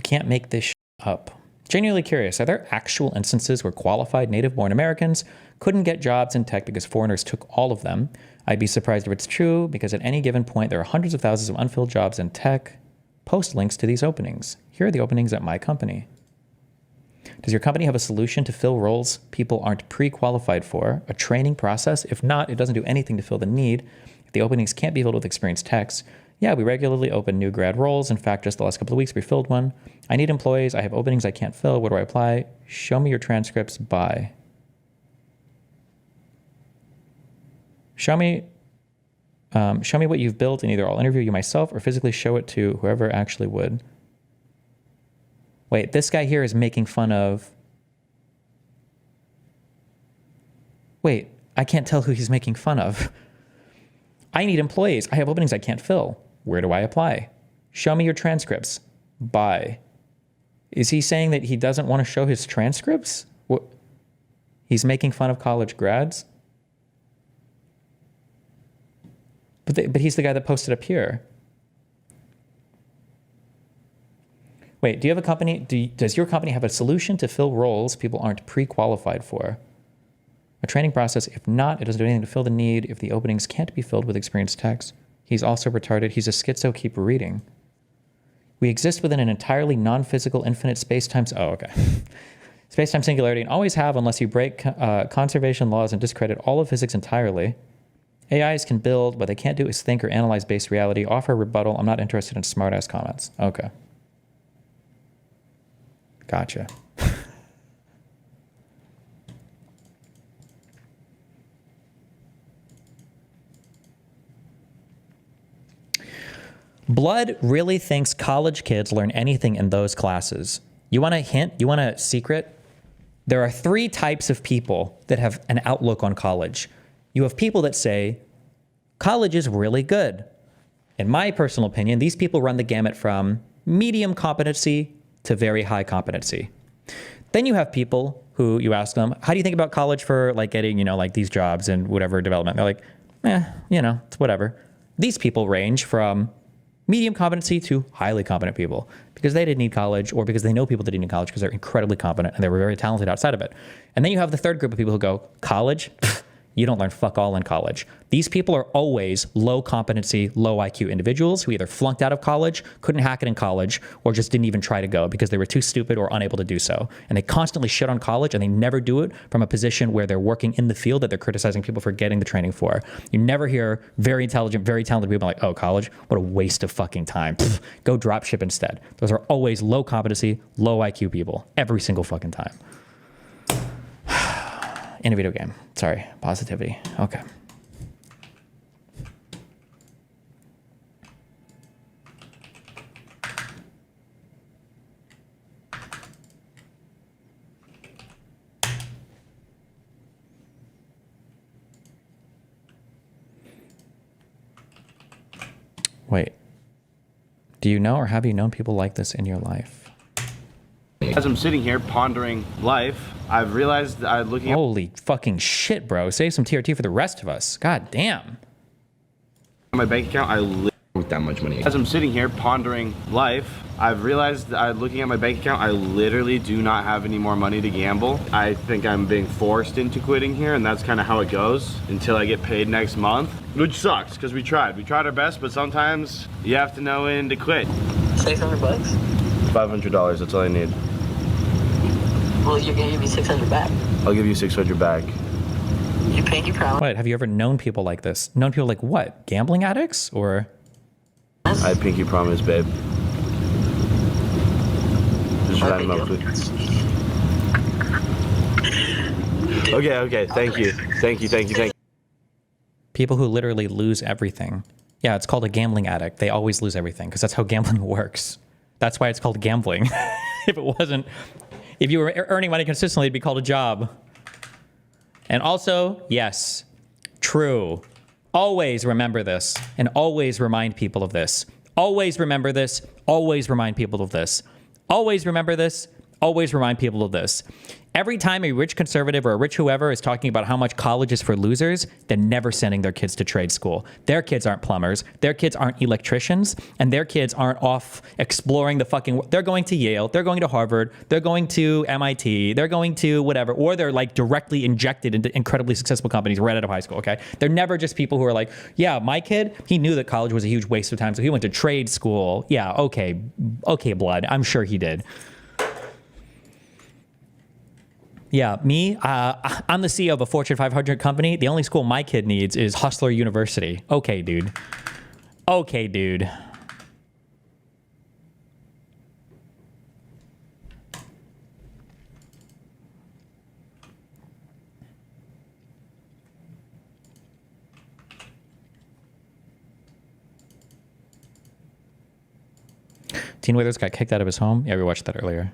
can't make this up. Genuinely curious, are there actual instances where qualified native-born Americans couldn't get jobs in tech because foreigners took all of them? I'd be surprised if it's true, because at any given point, there are hundreds of thousands of unfilled jobs in tech. Post links to these openings. Here are the openings at my company. Does your company have a solution to fill roles people aren't pre-qualified for? A training process? If not, it doesn't do anything to fill the need. If the openings can't be filled with experienced techs, yeah, we regularly open new grad roles. In fact, just the last couple of weeks, we filled one. I need employees. I have openings I can't fill. Where do I apply? Show me your transcripts. Bye. Show me what you've built, and either I'll interview you myself or physically show it to whoever actually would. Wait, this guy here is making fun of... Wait, I can't tell who he's making fun of. I need employees. I have openings I can't fill. Where do I apply? Show me your transcripts. Bye. Is he saying that he doesn't want to show his transcripts? What? He's making fun of college grads? But he's the guy that posted up here. Wait, do you have a company? Does your company have a solution to fill roles people aren't pre-qualified for? A training process? If not, it doesn't do anything to fill the need. If the openings can't be filled with experienced techs, he's also retarded. He's a schizo. Keep reading. We exist within an entirely non-physical infinite space-time... Oh, okay. Space-time singularity, and always have unless you break conservation laws and discredit all of physics entirely. AIs can build, but they can't do is think or analyze base reality. Offer a rebuttal. I'm not interested in smart-ass comments. Okay. Gotcha. Blood really thinks college kids learn anything in those classes. You want a hint? You want a secret? There are 3 types of people that have an outlook on college. You have people that say, college is really good. In my personal opinion, these people run the gamut from medium competency to very high competency. Then you have people who you ask them, how do you think about college for like getting, like these jobs and whatever development? They're like, it's whatever. These people range from medium competency to highly competent people because they didn't need college or because they know people that didn't need college because they're incredibly competent and they were very talented outside of it. And then you have the third group of people who go, college? You don't learn fuck all in college. These people are always low competency, low IQ individuals who either flunked out of college, couldn't hack it in college, or just didn't even try to go because they were too stupid or unable to do so. And they constantly shit on college and they never do it from a position where they're working in the field that they're criticizing people for getting the training for. You never hear very intelligent, very talented people like, oh, college? What a waste of fucking time. Pfft, go drop ship instead. Those are always low competency, low IQ people every single fucking time. In a video game. Sorry, positivity. Okay. Wait. Do you know or have you known people like this in your life? As I'm sitting here pondering life, I've realized I'm looking at... Holy fucking shit, bro. Save some TRT for the rest of us. God damn. My bank account, I live with that much money. As I'm sitting here pondering life, I've realized looking at my bank account, I literally do not have any more money to gamble. I think I'm being forced into quitting here, and that's kind of how it goes until I get paid next month, which sucks because we tried. We tried our best, but sometimes you have to know when to quit. $600? $500, that's all I need. Well, you're gonna give me 600 back. I'll give you 600 back. You pinky promise. Wait, have you ever known people like this? Known people like what? Gambling addicts or? I pinky promise, babe. Just sign up with. Okay. Thank you. People who literally lose everything. Yeah, it's called a gambling addict. They always lose everything because that's how gambling works. That's why it's called gambling. If it wasn't, if you were earning money consistently, it'd be called a job. And also, yes, true. Always remember this and always remind people of this. Always remember this. Always remind people of this. Always remember this. always remind people of this. Every time a rich conservative or a rich whoever is talking about how much college is for losers, they're never sending their kids to trade school. Their kids aren't plumbers. Their kids aren't electricians. And their kids aren't off exploring the fucking... They're going to Yale. They're going to Harvard. They're going to MIT. They're going to whatever. Or they're like directly injected into incredibly successful companies right out of high school, okay? They're never just people who are like, yeah, my kid, he knew that college was a huge waste of time, so he went to trade school. Yeah, okay, blood. I'm sure he did. Yeah, me, I'm the CEO of a Fortune 500 company. The only school my kid needs is Hustler University. Okay, dude. Okay, dude. Teen Withers got kicked out of his home. Yeah, we watched that earlier.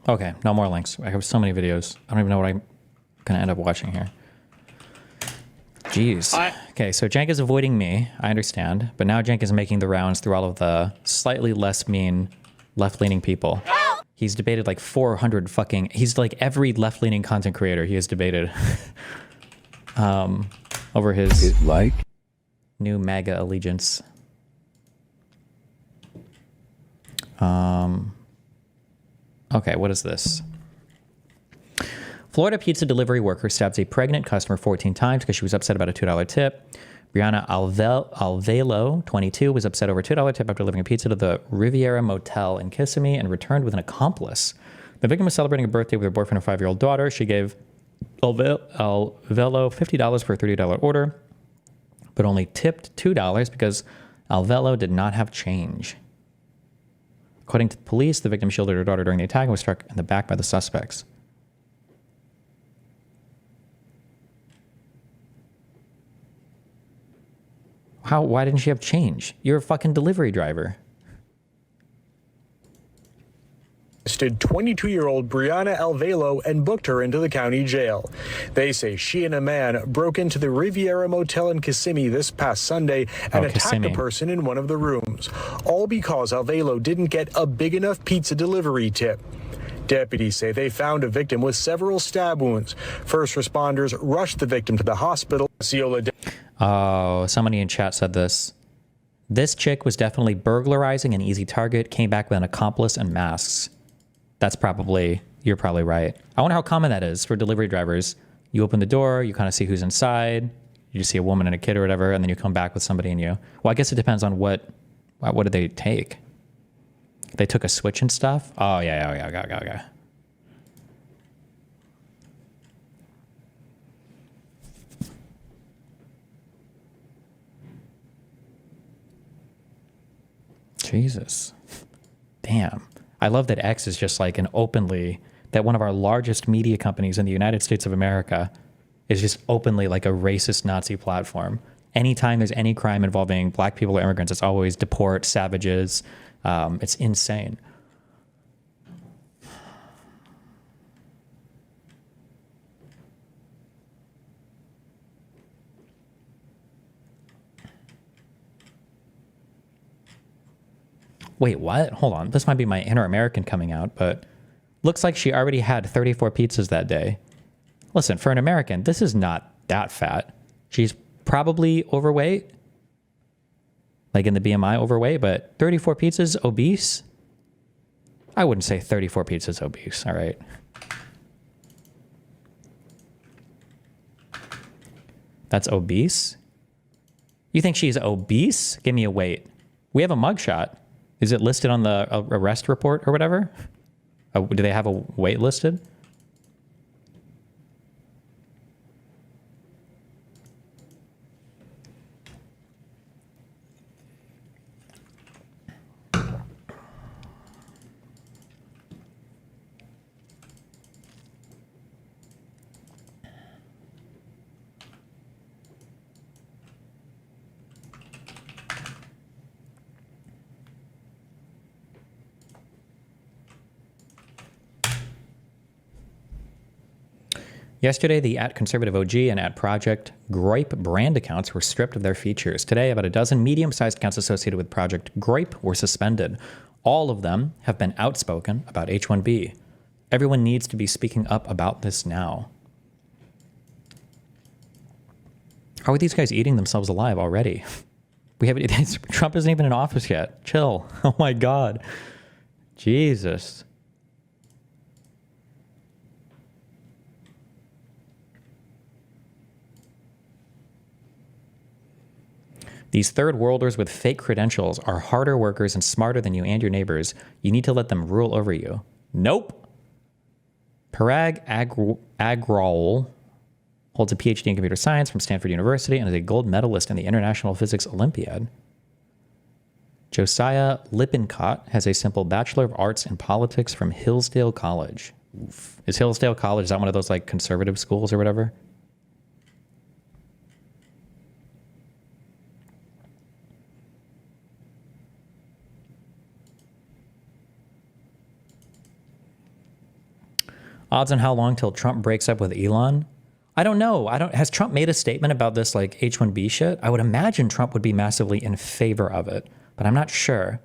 Okay, no more links. I have so many videos. I don't even know what I'm going to end up watching here. Jeez. Okay, so Cenk is avoiding me. I understand. But now Cenk is making the rounds through all of the slightly less mean left-leaning people. Help! He's debated like 400 fucking... He's like every left-leaning content creator he has debated over his new MAGA allegiance. Okay, what is this? Florida pizza delivery worker stabs a pregnant customer 14 times because she was upset about a $2 tip. Brianna Alvelo, 22, was upset over a $2 tip after delivering a pizza to the Riviera Motel in Kissimmee and returned with an accomplice. The victim was celebrating a birthday with her boyfriend and 5-year-old daughter. She gave Alvelo $50 for a $30 order, but only tipped $2 because Alvelo did not have change. According to the police, the victim shielded her daughter during the attack and was struck in the back by the suspects. Why didn't she have change? You're a fucking delivery driver. Arrested 22-year-old Brianna Alvelo and booked her into the county jail. They say she and a man broke into the Riviera Motel in Kissimmee this past Sunday and attacked a person in one of the rooms, all because Alvelo didn't get a big enough pizza delivery tip. Deputies say they found a victim with several stab wounds. First responders rushed the victim to the hospital. Oh, somebody in chat said this. This chick was definitely burglarizing an easy target, came back with an accomplice and masks. You're probably right. I wonder how common that is for delivery drivers. You open the door, you kind of see who's inside, you just see a woman and a kid or whatever, and then you come back with somebody in you. Well, I guess it depends on what did they take? They took a switch and stuff? Oh, yeah, okay. Jesus. Damn. I love that X is just like that one of our largest media companies in the United States of America is just openly like a racist Nazi platform. Anytime there's any crime involving black people or immigrants, it's always deport savages. It's insane. Wait, what? Hold on. This might be my inner American coming out, but looks like she already had 34 pizzas that day. Listen, for an American, this is not that fat. She's probably overweight, like in the BMI overweight, but 34 pizzas obese? I wouldn't say 34 pizzas obese, all right? That's obese? You think she's obese? Give me a weight. We have a mugshot. Is it listed on the arrest report or whatever? Do they have a weight listed? Yesterday, the @conservative OG and @Project Groip brand accounts were stripped of their features. Today, about a dozen medium-sized accounts associated with Project Groip were suspended. All of them have been outspoken about H-1B. Everyone needs to be speaking up about this now. How are these guys eating themselves alive already? Trump isn't even in office yet. Chill. Oh my God. Jesus. These third worlders with fake credentials are harder workers and smarter than you and your neighbors. You need to let them rule over you. Nope. Parag Agrawal holds a PhD in computer science from Stanford University and is a gold medalist in the International Physics Olympiad. Josiah Lippincott has a simple Bachelor of Arts in Politics from Hillsdale College. Oof. Is Hillsdale College, is that one of those like conservative schools or whatever? Odds on how long till Trump breaks up with Elon? I don't know. Has Trump made a statement about this like H-1B shit? I would imagine Trump would be massively in favor of it, but I'm not sure.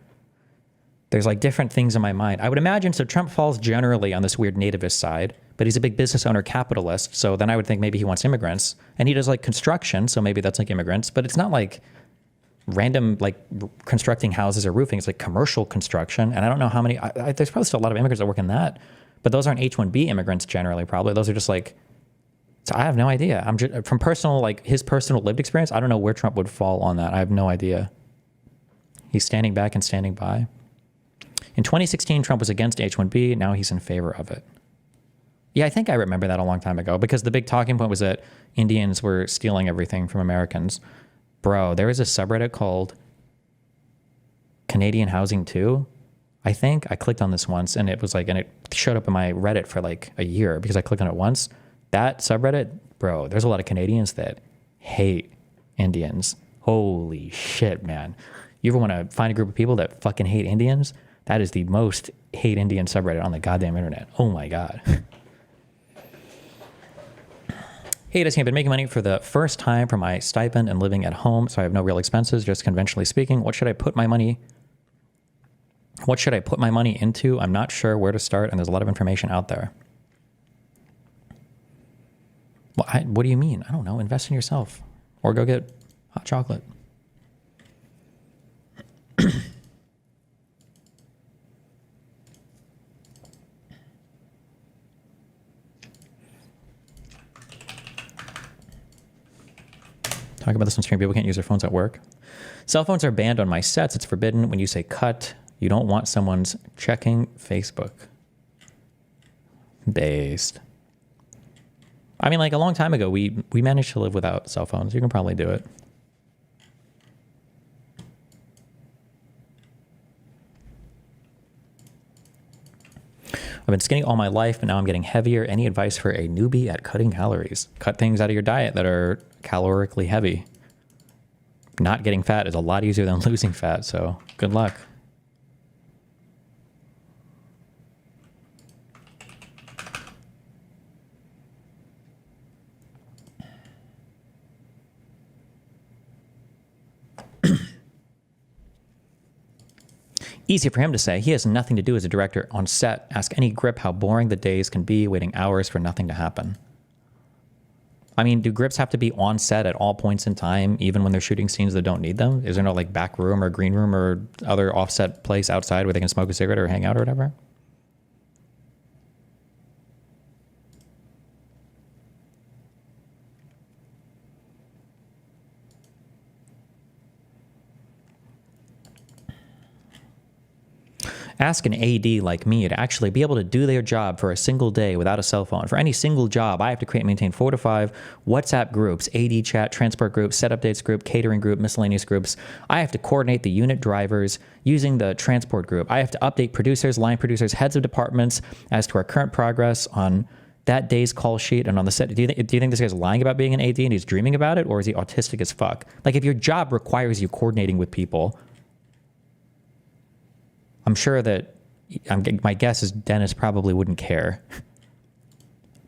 There's like different things in my mind. I would imagine, so Trump falls generally on this weird nativist side, but he's a big business owner capitalist. So then I would think maybe he wants immigrants, and he does like construction. So maybe that's like immigrants, but it's not like random, like constructing houses or roofing. It's like commercial construction. And I don't know how many, there's probably still a lot of immigrants that work in that. But those aren't H-1B immigrants generally, probably. Those are just like, so I have no idea. I'm just, from personal, like his personal lived experience, I don't know where Trump would fall on that. I have no idea. He's standing back and standing by. In 2016, Trump was against H-1B. Now he's in favor of it. Yeah, I think I remember that a long time ago because the big talking point was that Indians were stealing everything from Americans. Bro, there is a subreddit called Canadian Housing Too. I think I clicked on this once and it was like, and it showed up in my Reddit for like a year because I clicked on it once. That subreddit, bro, there's a lot of Canadians that hate Indians. Holy shit, man. You ever want to find a group of people that fucking hate Indians? That is the most hate Indian subreddit on the goddamn internet. Oh my God. Hey, I've been making money for the first time from my stipend and living at home, so I have no real expenses, just conventionally speaking. What should I put my money into? I'm not sure where to start, and there's a lot of information out there. Well, what do you mean? I don't know. Invest in yourself. Or go get hot chocolate. Talk about this on stream. People can't use their phones at work. Cell phones are banned on my sets. It's forbidden when you say cut. You don't want someone's checking Facebook. Based. I mean, like a long time ago, we managed to live without cell phones. You can probably do it. I've been skinny all my life, but now I'm getting heavier. Any advice for a newbie at cutting calories? Cut things out of your diet that are calorically heavy. Not getting fat is a lot easier than losing fat, so good luck. Easy for him to say. He has nothing to do as a director on set. Ask any grip how boring the days can be, waiting hours for nothing to happen. I mean, do grips have to be on set at all points in time, even when they're shooting scenes that don't need them? Is there no like back room or green room or other offset place outside where they can smoke a cigarette or hang out or whatever? Ask an AD like me to actually be able to do their job for a single day without a cell phone. For any single job, I have to create and maintain 4 to 5 WhatsApp groups, AD chat, transport group, set updates group, catering group, miscellaneous groups. I have to coordinate the unit drivers using the transport group. I have to update producers, line producers, heads of departments as to our current progress on that day's call sheet and on the set. Do you think this guy's lying about being an AD and he's dreaming about it? Or is he autistic as fuck? Like if your job requires you coordinating with people, I'm sure that my guess is Dennis probably wouldn't care.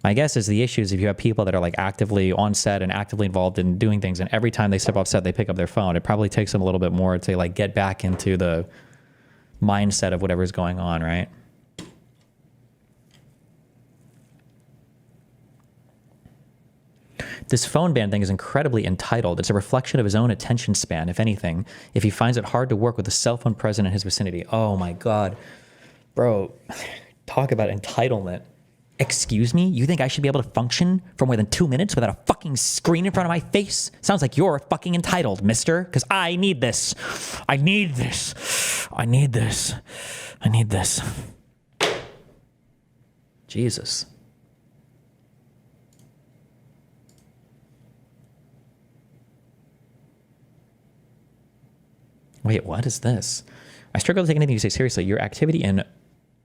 My guess is the issue is if you have people that are like actively on set and actively involved in doing things, and every time they step off set, they pick up their phone. It probably takes them a little bit more to like get back into the mindset of whatever's going on, right? This phone ban thing is incredibly entitled. It's a reflection of his own attention span, if anything, if he finds it hard to work with a cell phone present in his vicinity. Oh my God. Bro, talk about entitlement. Excuse me? You think I should be able to function for more than 2 minutes without a fucking screen in front of my face? Sounds like you're fucking entitled, mister. Because I need this. I need this. I need this. I need this. Jesus. Wait, what is this? I struggle to take anything you say seriously. Your activity in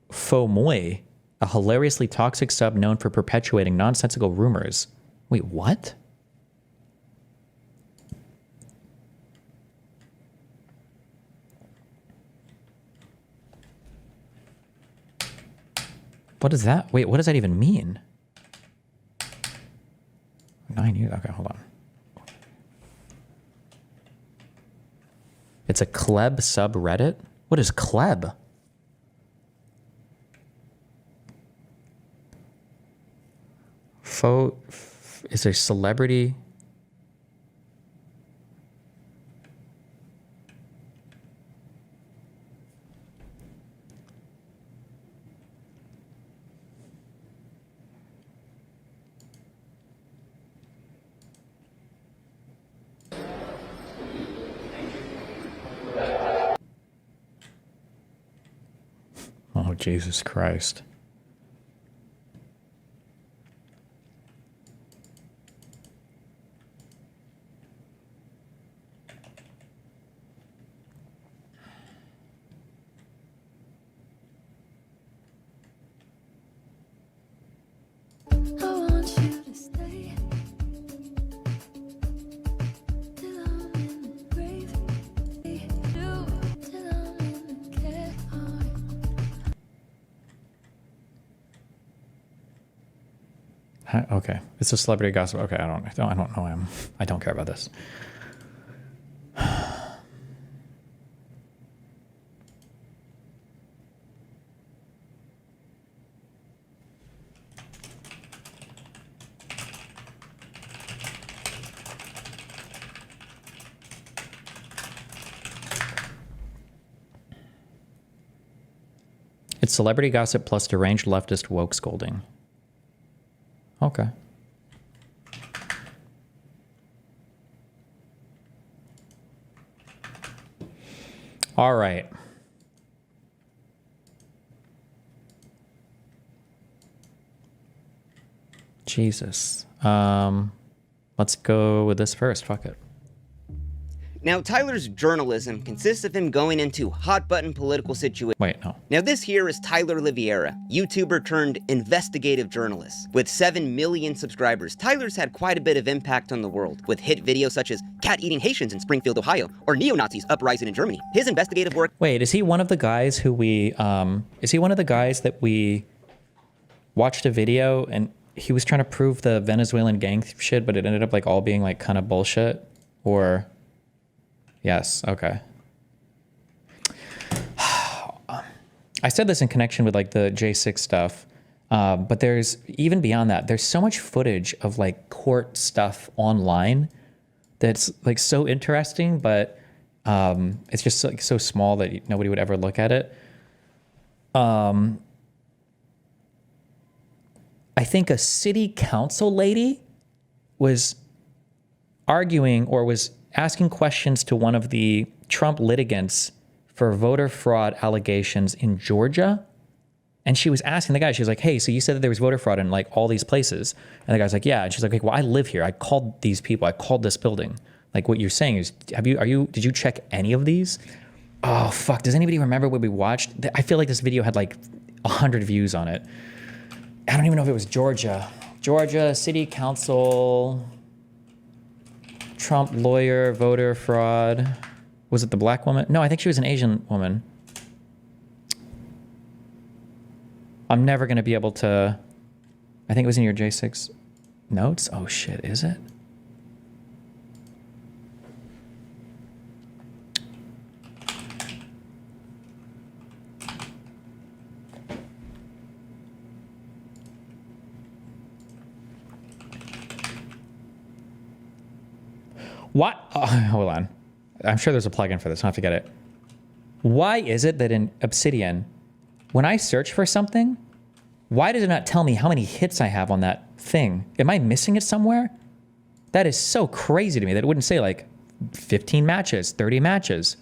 FOMOI, a hilariously toxic sub known for perpetuating nonsensical rumors. Wait, what? What is that? Wait, what does that even mean? 9 years? Okay, hold on. It's a Kleb subreddit? What is Kleb? Is there celebrity? Oh, Jesus Christ. Okay, it's a celebrity gossip. Okay, I don't know. I don't care about this. It's celebrity gossip plus deranged leftist woke scolding. Okay. All right. Jesus. Let's go with this first. Fuck it. Now, Tyler's journalism consists of him going into hot-button political situations. Wait, no. Now, this here is Tyler Oliveira, YouTuber turned investigative journalist. With 7 million subscribers, Tyler's had quite a bit of impact on the world, with hit videos such as cat-eating Haitians in Springfield, Ohio, or neo-Nazis uprising in Germany. His investigative work... Wait, is he one of the guys who we... is he one of the guys that we watched a video and he was trying to prove the Venezuelan gang shit, but it ended up like all being like kind of bullshit? Or... Yes, okay. I said this in connection with like the J6 stuff, but there's, even beyond that, there's so much footage of like court stuff online that's like so interesting, but it's just like so small that nobody would ever look at it. I think a city council lady was arguing or was asking questions to one of the Trump litigants for voter fraud allegations in Georgia. And she was asking the guy, she was like, hey, so you said that there was voter fraud in like all these places. And the guy's like, yeah. And she's like, well, I live here. I called these people. I called this building. Like what you're saying is, did you check any of these? Oh, fuck. Does anybody remember what we watched? I feel like this video had like 100 views on it. I don't even know if it was Georgia. Georgia City Council... Trump lawyer, voter fraud. Was it the black woman? No, I think she was an Asian woman. I'm never going to be able to I think it was in your J6 notes. Oh shit, is it? What? Oh, hold on. I'm sure there's a plugin for this. I'll have to get it. Why is it that in Obsidian, when I search for something, why does it not tell me how many hits I have on that thing? Am I missing it somewhere? That is so crazy to me that it wouldn't say like 15 matches, 30 matches.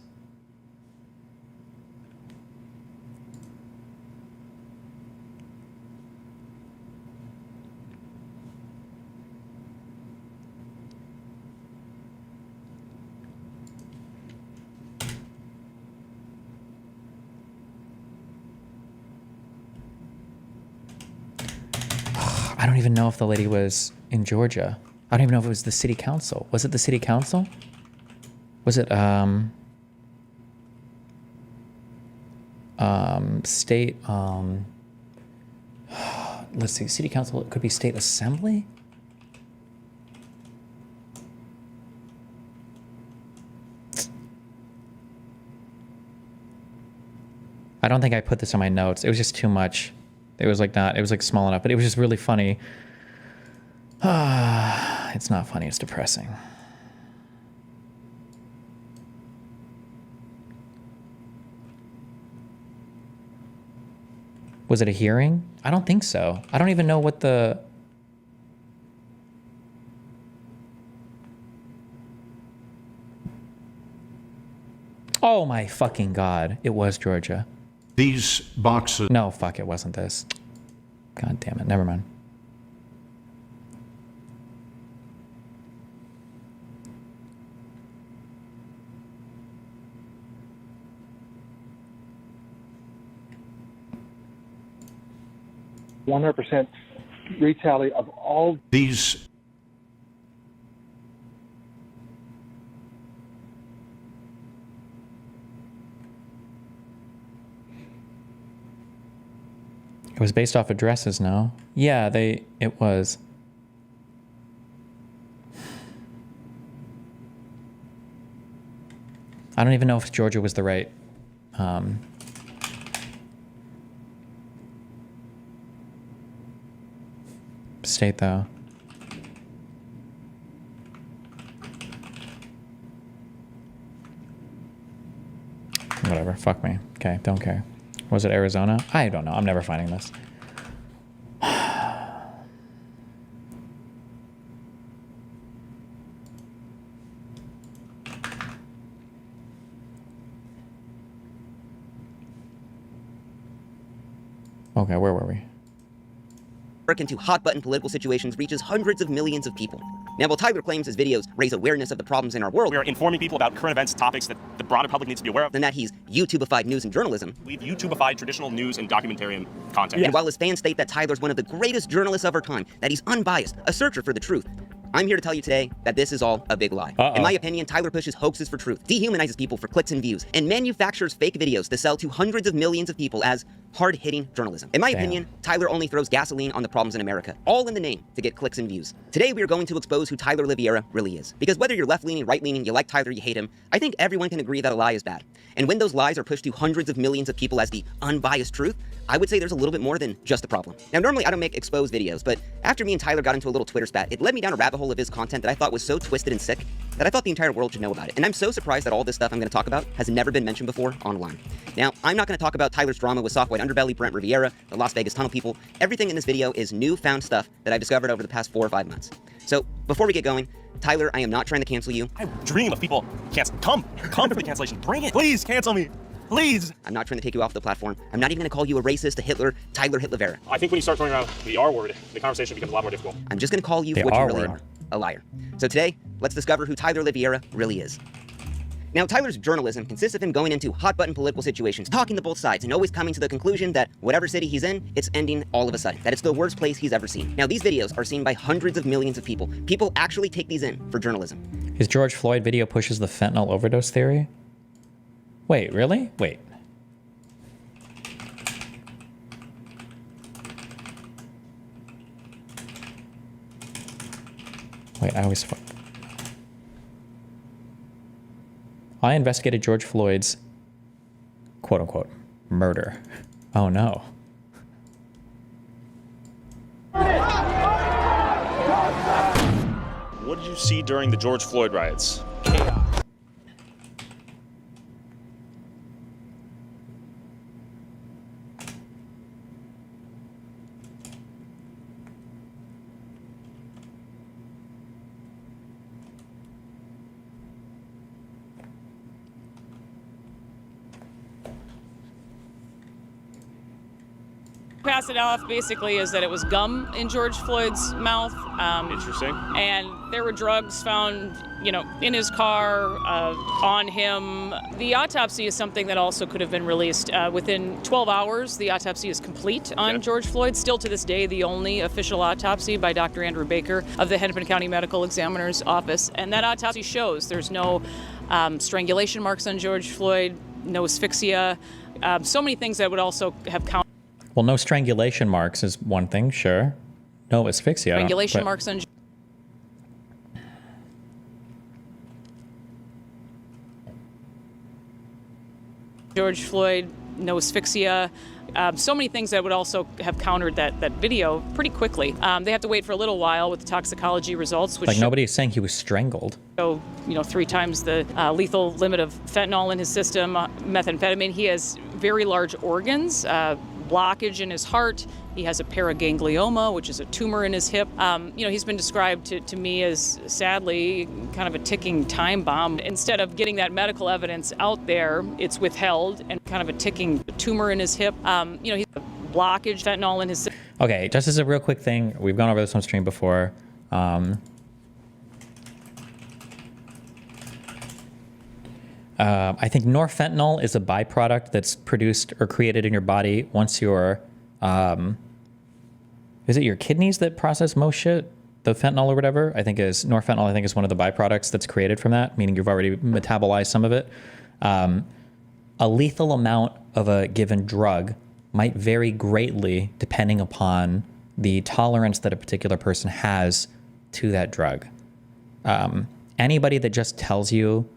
I don't even know if the lady was in Georgia. I don't even know if it was the city council. Was it the city council? Was it state let's see, city council, it could be state assembly? I don't think I put this in my notes. It was just too much. It was like not, it was like small enough, but it was just really funny. It's not funny, it's depressing. Was it a hearing? I don't think so. I don't even know what the... Oh my fucking God. It was Georgia. These boxes. No, fuck, it wasn't this. God damn it. Never mind. %100% retally of all These. It was based off addresses, no? Yeah, it was. I don't even know if Georgia was the right state, though. Whatever, fuck me. Okay, don't care. Was it Arizona? I don't know. I'm never finding this. Okay, where were we? Work into hot-button political situations reaches hundreds of millions of people. Now, while Tyler claims his videos raise awareness of the problems in our world, we are informing people about current events, topics that the broader public needs to be aware of. and that he's YouTubified news and journalism, We've YouTubified traditional news and documentarian content. and while his fans state that Tyler's one of the greatest journalists of our time, that he's unbiased, a searcher for the truth, I'm here to tell you today that this is all a big lie. In my opinion, Tyler pushes hoaxes for truth, dehumanizes people for clicks and views, and manufactures fake videos to sell to hundreds of millions of people as hard-hitting journalism. In my opinion, Tyler only throws gasoline on the problems in America, all in the name to get clicks and views. Today, we are going to expose who Tyler Oliveira really is. Because whether you're left-leaning, right-leaning, you like Tyler, you hate him, I think everyone can agree that a lie is bad. And when those lies are pushed to hundreds of millions of people as the unbiased truth, I would say there's a little bit more than just a problem. Now, normally I don't make exposed videos, but after me and Tyler got into a little Twitter spat, it led me down a rabbit hole of his content that I thought was so twisted and sick that I thought the entire world should know about it. And I'm so surprised that all this stuff I'm going to talk about has never been mentioned before online. Now, I'm not going to talk about Tyler's drama with Soft White Underbelly, Brent Riviera, the Las Vegas Tunnel people. Everything in this video is newfound stuff that I've discovered over the past 4 or 5 months. So, before we get going, Tyler, I am not trying to cancel you. I dream of people come for the cancellation. Bring it. Please cancel me. Please. I'm not trying to take you off the platform. I'm not even going to call you a racist, a Hitler, Tyler Oliveira. I think when you start throwing around the R word, the conversation becomes a lot more difficult. I'm just going to call you what you really are, a liar. So today, let's discover who Tyler Oliveira really is. Now, Tyler's journalism consists of him going into hot-button political situations, talking to both sides, and always coming to the conclusion that whatever city he's in, it's ending all of a sudden, that it's the worst place he's ever seen. Now, these videos are seen by hundreds of millions of people. People actually take these in for journalism. His George Floyd video pushes the fentanyl overdose theory? Wait, really? Wait. Wait, I investigated George Floyd's quote unquote murder. Oh no. What did you see during the George Floyd riots? Pass it off basically is that it was gum in George Floyd's mouth. Interesting. And there were drugs found, in his car, on him. The autopsy is something that also could have been released within 12 hours. The autopsy is complete on George Floyd. Still to this day, the only official autopsy by Dr. Andrew Baker of the Hennepin County Medical Examiner's Office. And that autopsy shows there's no strangulation marks on George Floyd, no asphyxia, so many things that would also have counted. Well, no strangulation marks is one thing, sure. No asphyxia. Strangulation marks on George Floyd, no asphyxia. So many things that would also have countered that video pretty quickly. They have to wait for a little while with the toxicology results, which nobody's saying he was strangled. So, 3 times the lethal limit of fentanyl in his system, methamphetamine. He has very large organs, blockage in his heart. He has a paraganglioma, which is a tumor in his hip. He's been described to me as, sadly, kind of a ticking time bomb. Instead of getting that medical evidence out there, it's withheld and kind of a ticking tumor in his hip. He's a blockage, fentanyl in his. Okay, just as a real quick thing, we've gone over this on stream before. I think norfentanyl is a byproduct that's produced or created in your body once you're, is it your kidneys that process most shit? The fentanyl or whatever, norfentanyl, I think is one of the byproducts that's created from that, meaning you've already metabolized some of it. A lethal amount of a given drug might vary greatly depending upon the tolerance that a particular person has to that drug. Anybody that just tells you,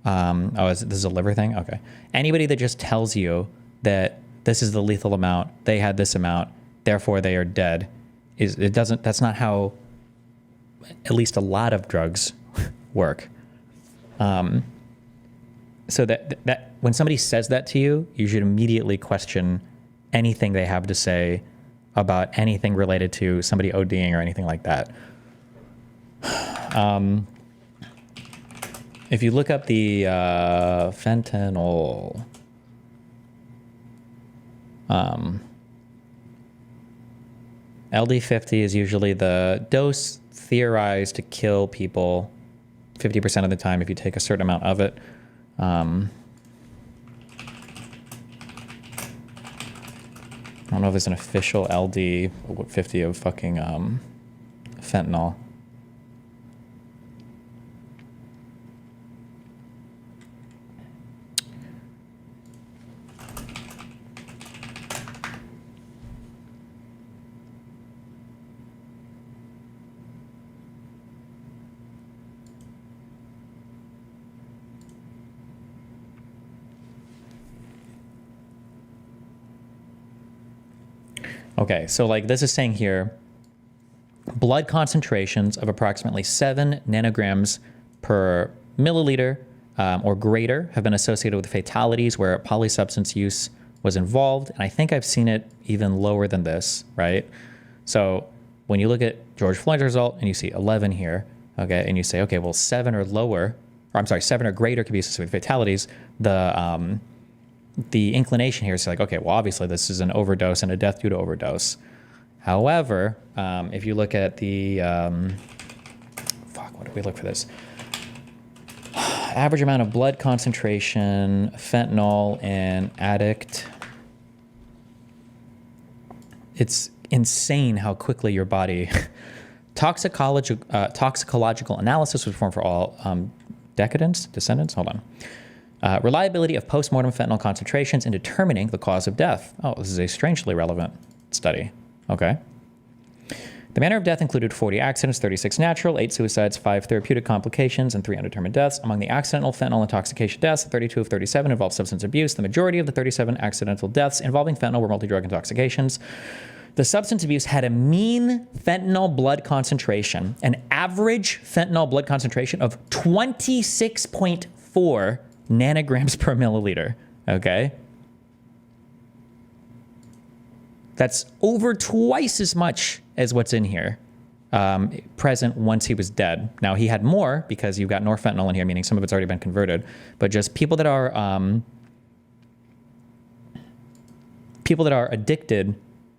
this is a liver thing? Okay. Anybody that just tells you that this is the lethal amount, they had this amount, therefore they are dead, that's not how at least a lot of drugs work. So that when somebody says that to you, you should immediately question anything they have to say about anything related to somebody ODing or anything like that. If you look up the fentanyl, LD50 is usually the dose theorized to kill people 50% of the time if you take a certain amount of it. I don't know if there's an official LD50 of fucking fentanyl. Okay, so like this is saying here, blood concentrations of approximately 7 nanograms per milliliter or greater have been associated with fatalities where polysubstance use was involved. And I think I've seen it even lower than this, right? So when you look at George Floyd's result and you see 11 here, okay, and you say, okay, well, 7 or lower, or I'm sorry, 7 or greater could be associated with fatalities, the inclination here is like, okay, well, obviously this is an overdose and a death due to overdose. However, if you look at the, what did we look for this? Average amount of blood concentration, fentanyl in addict. It's insane how quickly your body, toxicological analysis was performed for all descendants, hold on. Reliability of postmortem fentanyl concentrations in determining the cause of death. Oh, this is a strangely relevant study. Okay. The manner of death included 40 accidents, 36 natural, 8 suicides, 5 therapeutic complications, and 3 undetermined deaths. Among the accidental fentanyl intoxication deaths, 32 of 37 involved substance abuse. The majority of the 37 accidental deaths involving fentanyl were multi-drug intoxications. The substance abuse had a mean fentanyl blood concentration, an average fentanyl blood concentration of 26.4 nanograms per milliliter, okay? That's over twice as much as what's in here, present once he was dead. Now, he had more because you've got norfentanyl in here, meaning some of it's already been converted. But just people that are addicted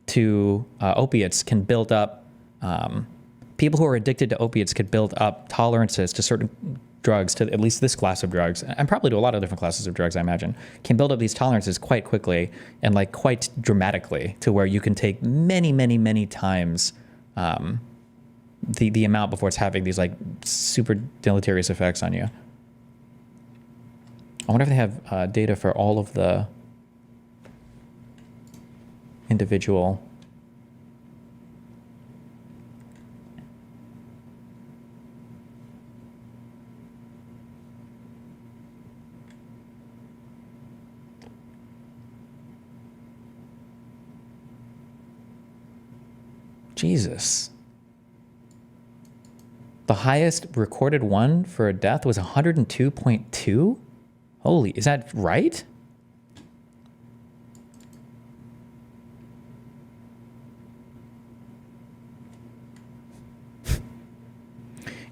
to opiates can build up, people who are addicted to opiates could build up tolerances to certain drugs, to at least this class of drugs, and probably to a lot of different classes of drugs, I imagine, can build up these tolerances quite quickly and like quite dramatically to where you can take many, many, many times the amount before it's having these like super deleterious effects on you. I wonder if they have data for all of the individual. Jesus. The highest recorded one for a death was 102.2? Holy, is that right?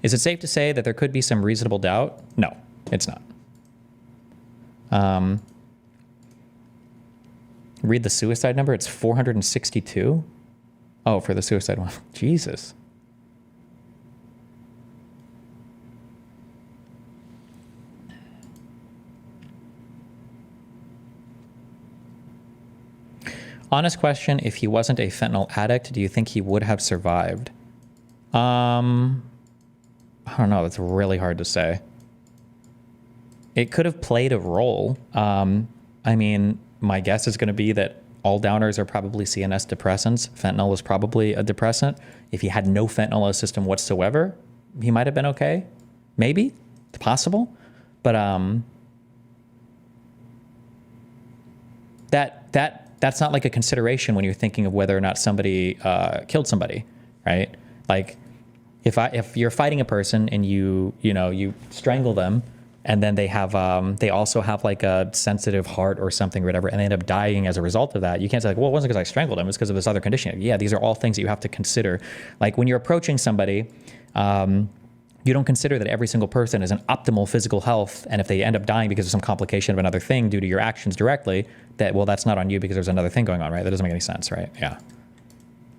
Is it safe to say that there could be some reasonable doubt? No, it's not. Read the suicide number. It's 462. Oh, for the suicide one. Jesus. Honest question, if he wasn't a fentanyl addict, do you think he would have survived? I don't know. That's really hard to say. It could have played a role. I mean, my guess is going to be that all downers are probably CNS depressants. Fentanyl is probably a depressant. If he had no fentanyl in his system whatsoever, he might have been okay. Maybe. It's possible. But that's not like a consideration when you're thinking of whether or not somebody killed somebody, right? Like, if you're fighting a person and you strangle them, and then they also have like a sensitive heart or something or whatever, and they end up dying as a result of that, you can't say like, well, it wasn't because I strangled them, it's because of this other condition. Yeah, these are all things that you have to consider. Like when you're approaching somebody, you don't consider that every single person is in optimal physical health, and if they end up dying because of some complication of another thing due to your actions directly, that's not on you because there's another thing going on, right? That doesn't make any sense, right? Yeah.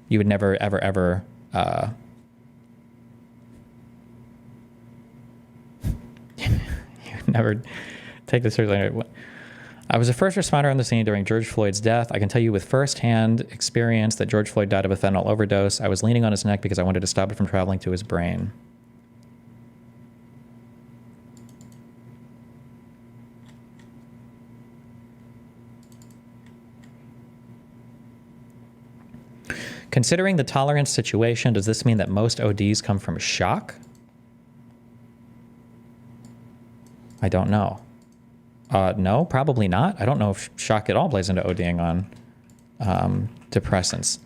You would never, ever, ever never take this seriously. I was a first responder on the scene during George Floyd's death. I can tell you with firsthand experience that George Floyd died of a fentanyl overdose. I was leaning on his neck because I wanted to stop it from traveling to his brain. Considering the tolerance situation, does this mean that most ODs come from shock? I don't know. No, probably not. I don't know if shock at all plays into ODing on depressants.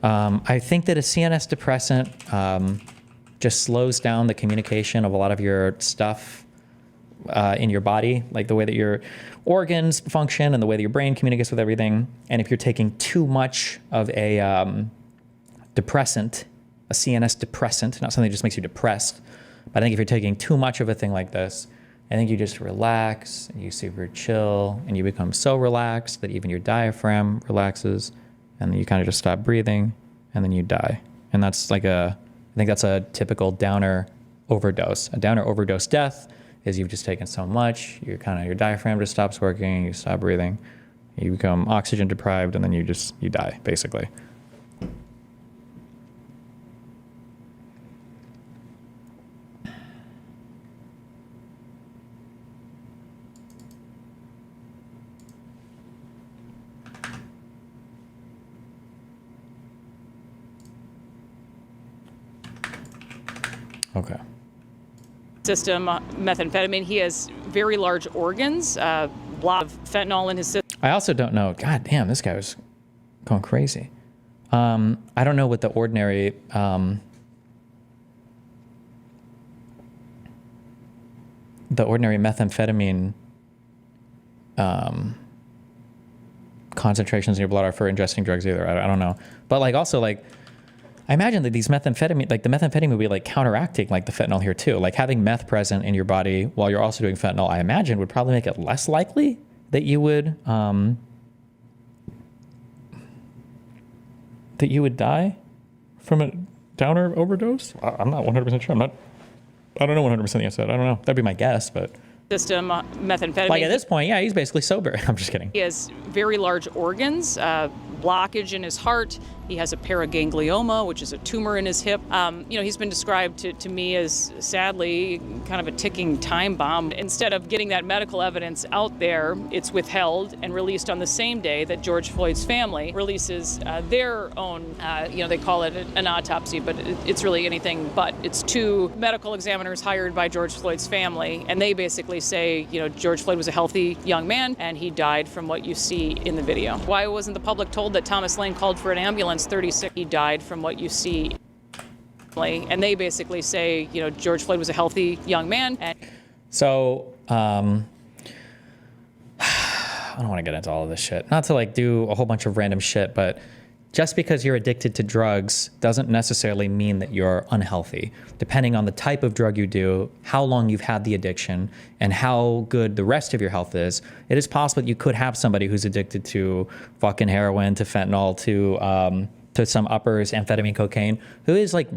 I think that a CNS depressant just slows down the communication of a lot of your stuff in your body, like the way that your organs function and the way that your brain communicates with everything. And if you're taking too much of a depressant, a CNS depressant, not something that just makes you depressed, but I think if you're taking too much of a thing like this, I think you just relax and you super chill and you become so relaxed that even your diaphragm relaxes, and then you kind of just stop breathing and then you die. And that's like I think that's a typical downer overdose. A downer overdose death is you've just taken so much, your diaphragm just stops working, you stop breathing, you become oxygen deprived, and then you die, basically. Okay. System, methamphetamine. He has very large organs, a lot of fentanyl in his system. I also don't know. God damn, this guy was going crazy. I don't know what the ordinary methamphetamine concentrations in your blood are for ingesting drugs either. I don't know. But like also like, I imagine that these methamphetamine, like the methamphetamine would be like counteracting like the fentanyl here too. Like having meth present in your body while you're also doing fentanyl, I imagine would probably make it less likely that you would die from a downer overdose. I'm not 100% sure. I don't know 100% the answer. I don't know. That'd be my guess, but. System, methamphetamine. Like at this point, yeah, he's basically sober. I'm just kidding. He has very large organs, blockage in his heart. He has a paraganglioma, which is a tumor in his hip. He's been described to me as, sadly, kind of a ticking time bomb. Instead of getting that medical evidence out there, it's withheld and released on the same day that George Floyd's family releases their own, they call it an autopsy, but it's really anything but. It's two medical examiners hired by George Floyd's family, and they basically say, George Floyd was a healthy young man, and he died from what you see in the video. Why wasn't the public told that Thomas Lane called for an ambulance 36? He died from what you see. And they basically say, George Floyd was a healthy young man. So, I don't want to get into all of this shit. Not to like do a whole bunch of random shit, but just because you're addicted to drugs doesn't necessarily mean that you're unhealthy. Depending on the type of drug you do, how long you've had the addiction, and how good the rest of your health is, it is possible that you could have somebody who's addicted to fucking heroin, to fentanyl, to some uppers, amphetamine, cocaine, who is like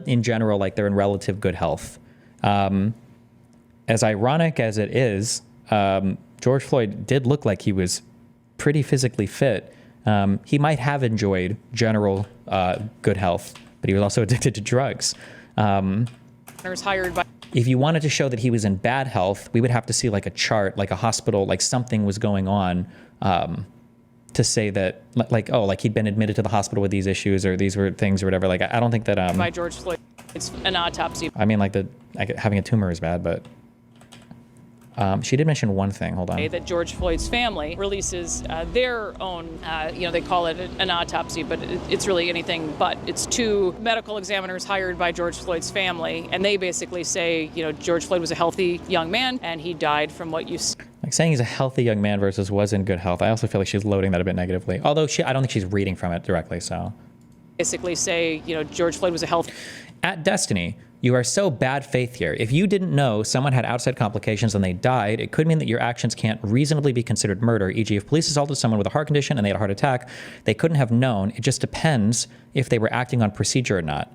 in general, like they're in relative good health. As ironic as it is, George Floyd did look like he was pretty physically fit. He might have enjoyed general good health, but he was also addicted to drugs. If you wanted to show that he was in bad health, we would have to see like a chart, like a hospital, like something was going on to say that, like he'd been admitted to the hospital with these issues or these were things or whatever. Like, I don't think that... by George Floyd, it's an autopsy. I mean, like having a tumor is bad, but... she did mention one thing. Hold on. That George Floyd's family releases their own, they call it an autopsy, but it's really anything but. It's two medical examiners hired by George Floyd's family, and they basically say, George Floyd was a healthy young man, and he died from what you see. Like saying he's a healthy young man versus was in good health. I also feel like she's loading that a bit negatively. Although I don't think she's reading from it directly, so. Basically say, George Floyd was a healthy... At Destiny, you are so bad faith here. If you didn't know someone had outside complications and they died, it could mean that your actions can't reasonably be considered murder. E.g., if police assaulted someone with a heart condition and they had a heart attack, they couldn't have known. It just depends if they were acting on procedure or not.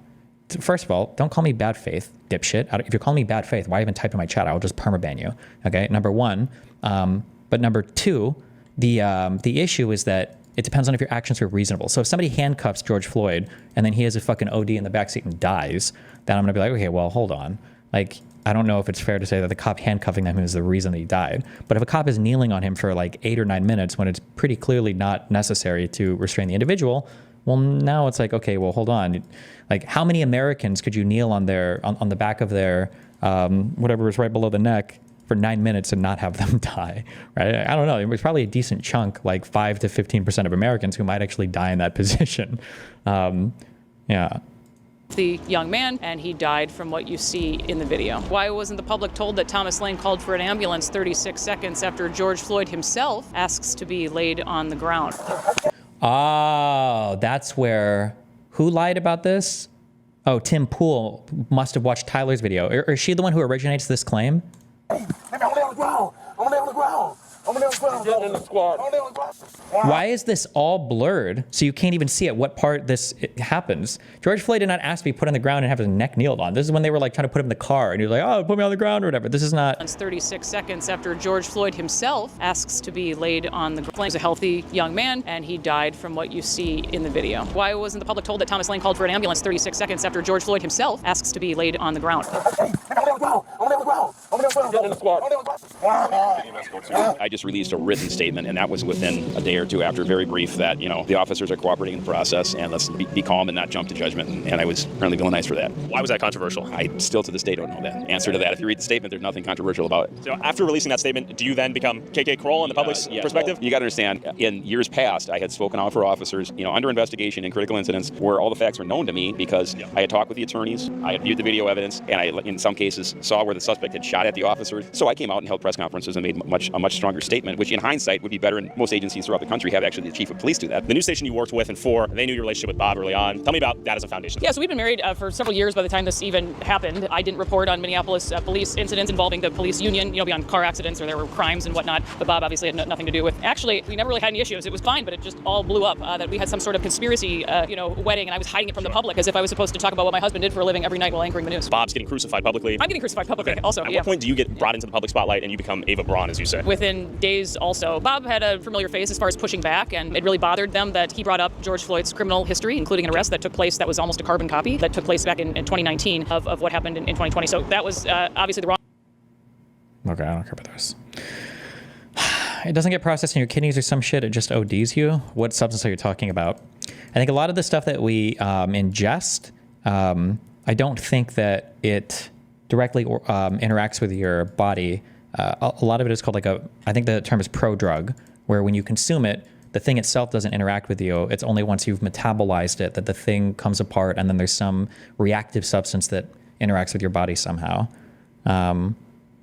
First of all, don't call me bad faith, dipshit. If you're calling me bad faith, why even type in my chat? I will just permaban you. Okay, number one. But number two, the issue is that it depends on if your actions are reasonable. So if somebody handcuffs George Floyd and then he has a fucking OD in the backseat and dies, then I'm gonna be like, okay, well, hold on. Like, I don't know if it's fair to say that the cop handcuffing him is the reason that he died. But if a cop is kneeling on him for like 8 or 9 minutes when it's pretty clearly not necessary to restrain the individual, well, now it's like, okay, well, hold on. Like, how many Americans could you kneel on on the back of their whatever is right below the neck for 9 minutes and not have them die, right? I don't know. It's probably a decent chunk, like 5 to 15% of Americans who might actually die in that position. Yeah. The young man, and he died from what you see in the video. Why wasn't the public told that Thomas Lane called for an ambulance 36 seconds after George Floyd himself asks to be laid on the ground? Oh, that's where... Who lied about this? Oh, Tim Pool must have watched Tyler's video. Is she the one who originates this claim? Why is this all blurred so you can't even see at what part this happens? George Floyd did not ask to be put on the ground and have his neck kneeled on. This is when they were like trying to put him in the car and he was like, oh, put me on the ground or whatever. This is not... 36 seconds after George Floyd himself asks to be laid on the ground. He's a healthy young man, and he died from what you see in the video. Why wasn't the public told that Thomas Lane called for an ambulance 36 seconds after George Floyd himself asks to be laid on the ground? I just just released a written statement, and that was within a day or two after, very brief, that, you know, the officers are cooperating in the process, and let's be calm and not jump to judgment. And I was apparently villainized for that. Why was that controversial? I still to this day don't know that answer to that. If you read the statement, there's nothing controversial about it. So after releasing that statement, do you then become KK Kroll in the public's perspective? Well, you got to understand, in years past, I had spoken out for officers, you know, under investigation in critical incidents where all the facts were known to me because I had talked with the attorneys, I had viewed the video evidence, and I, in some cases, saw where the suspect had shot at the officer. So I came out and held press conferences and made a much stronger statement, which in hindsight would be better, and most agencies throughout the country have actually the chief of police do that. The news station you worked with and for, they knew your relationship with Bob early on. Tell me about that as a foundation. Yeah, so we've been married for several years by the time this even happened. I didn't report on Minneapolis police incidents involving the police union, you know, beyond car accidents or there were crimes and whatnot, but Bob obviously had nothing to do with. Actually, we never really had any issues. It was fine, but it just all blew up that we had some sort of conspiracy, wedding, and I was hiding it from the public as if I was supposed to talk about what my husband did for a living every night while anchoring the news. Bob's getting crucified publicly. I'm getting crucified publicly also, At what point do you get brought into the public spotlight and you become Ava Braun, as you say? Within days also. Bob had a familiar face as far as pushing back, and it really bothered them that he brought up George Floyd's criminal history, including an arrest that took place that was almost a carbon copy that took place back in 2019 of what happened in 2020. So that was obviously the wrong. Okay, I don't care about this. It doesn't get processed in your kidneys or some shit. It just ODs you. What substance are you talking about? I think a lot of the stuff that we ingest, I don't think that it directly interacts with your body. A lot of it is called I think the term is prodrug, where when you consume it, the thing itself doesn't interact with you. It's only once you've metabolized it that the thing comes apart, and then there's some reactive substance that interacts with your body somehow.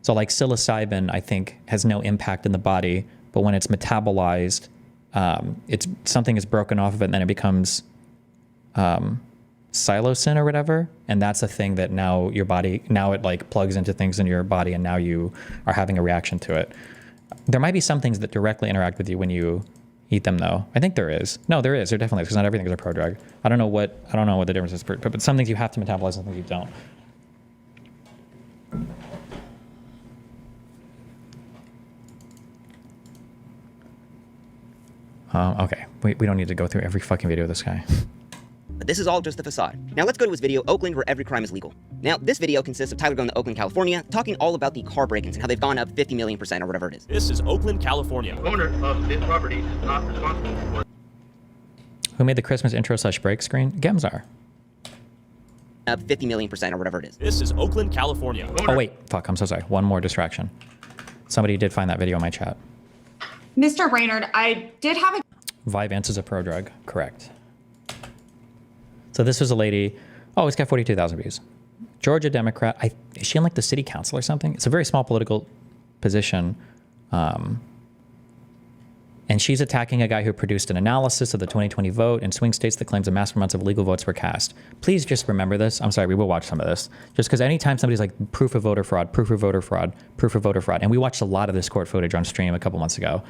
So like psilocybin, I think, has no impact in the body, but when it's metabolized, something is broken off of it, and then it becomes psilocin or whatever, and that's a thing that now it like plugs into things in your body, and now you are having a reaction to it. There might be some things that directly interact with you when you eat them, though. I think there is. No, there is. There definitely is, because not everything is a prodrug. I don't know what the difference is, but some things you have to metabolize, some things you don't. Okay, we don't need to go through every fucking video of this guy. But this is all just the facade. Now let's go to his video, Oakland, where every crime is legal. Now, this video consists of Tyler going to Oakland, California, talking all about the car break-ins and how they've gone up 50 million% or whatever it is. This is Oakland, California. Owner of this property is not responsible for. Who made the Christmas intro / break screen? Gemzar. Up 50 million% or whatever it is. This is Oakland, California. Oh wait, fuck, I'm so sorry. One more distraction. Somebody did find that video in my chat. Mr. Brainerd, I did have a... Vyvanse is a prodrug, correct. So this was a lady, it's got 42,000 views. Georgia Democrat, is she in like the city council or something? It's a very small political position. And she's attacking a guy who produced an analysis of the 2020 vote in swing states that claims that massive amounts of illegal votes were cast. Please just remember this. I'm sorry, we will watch some of this. Just because anytime somebody's like, proof of voter fraud, proof of voter fraud, proof of voter fraud, and we watched a lot of this court footage on stream a couple months ago.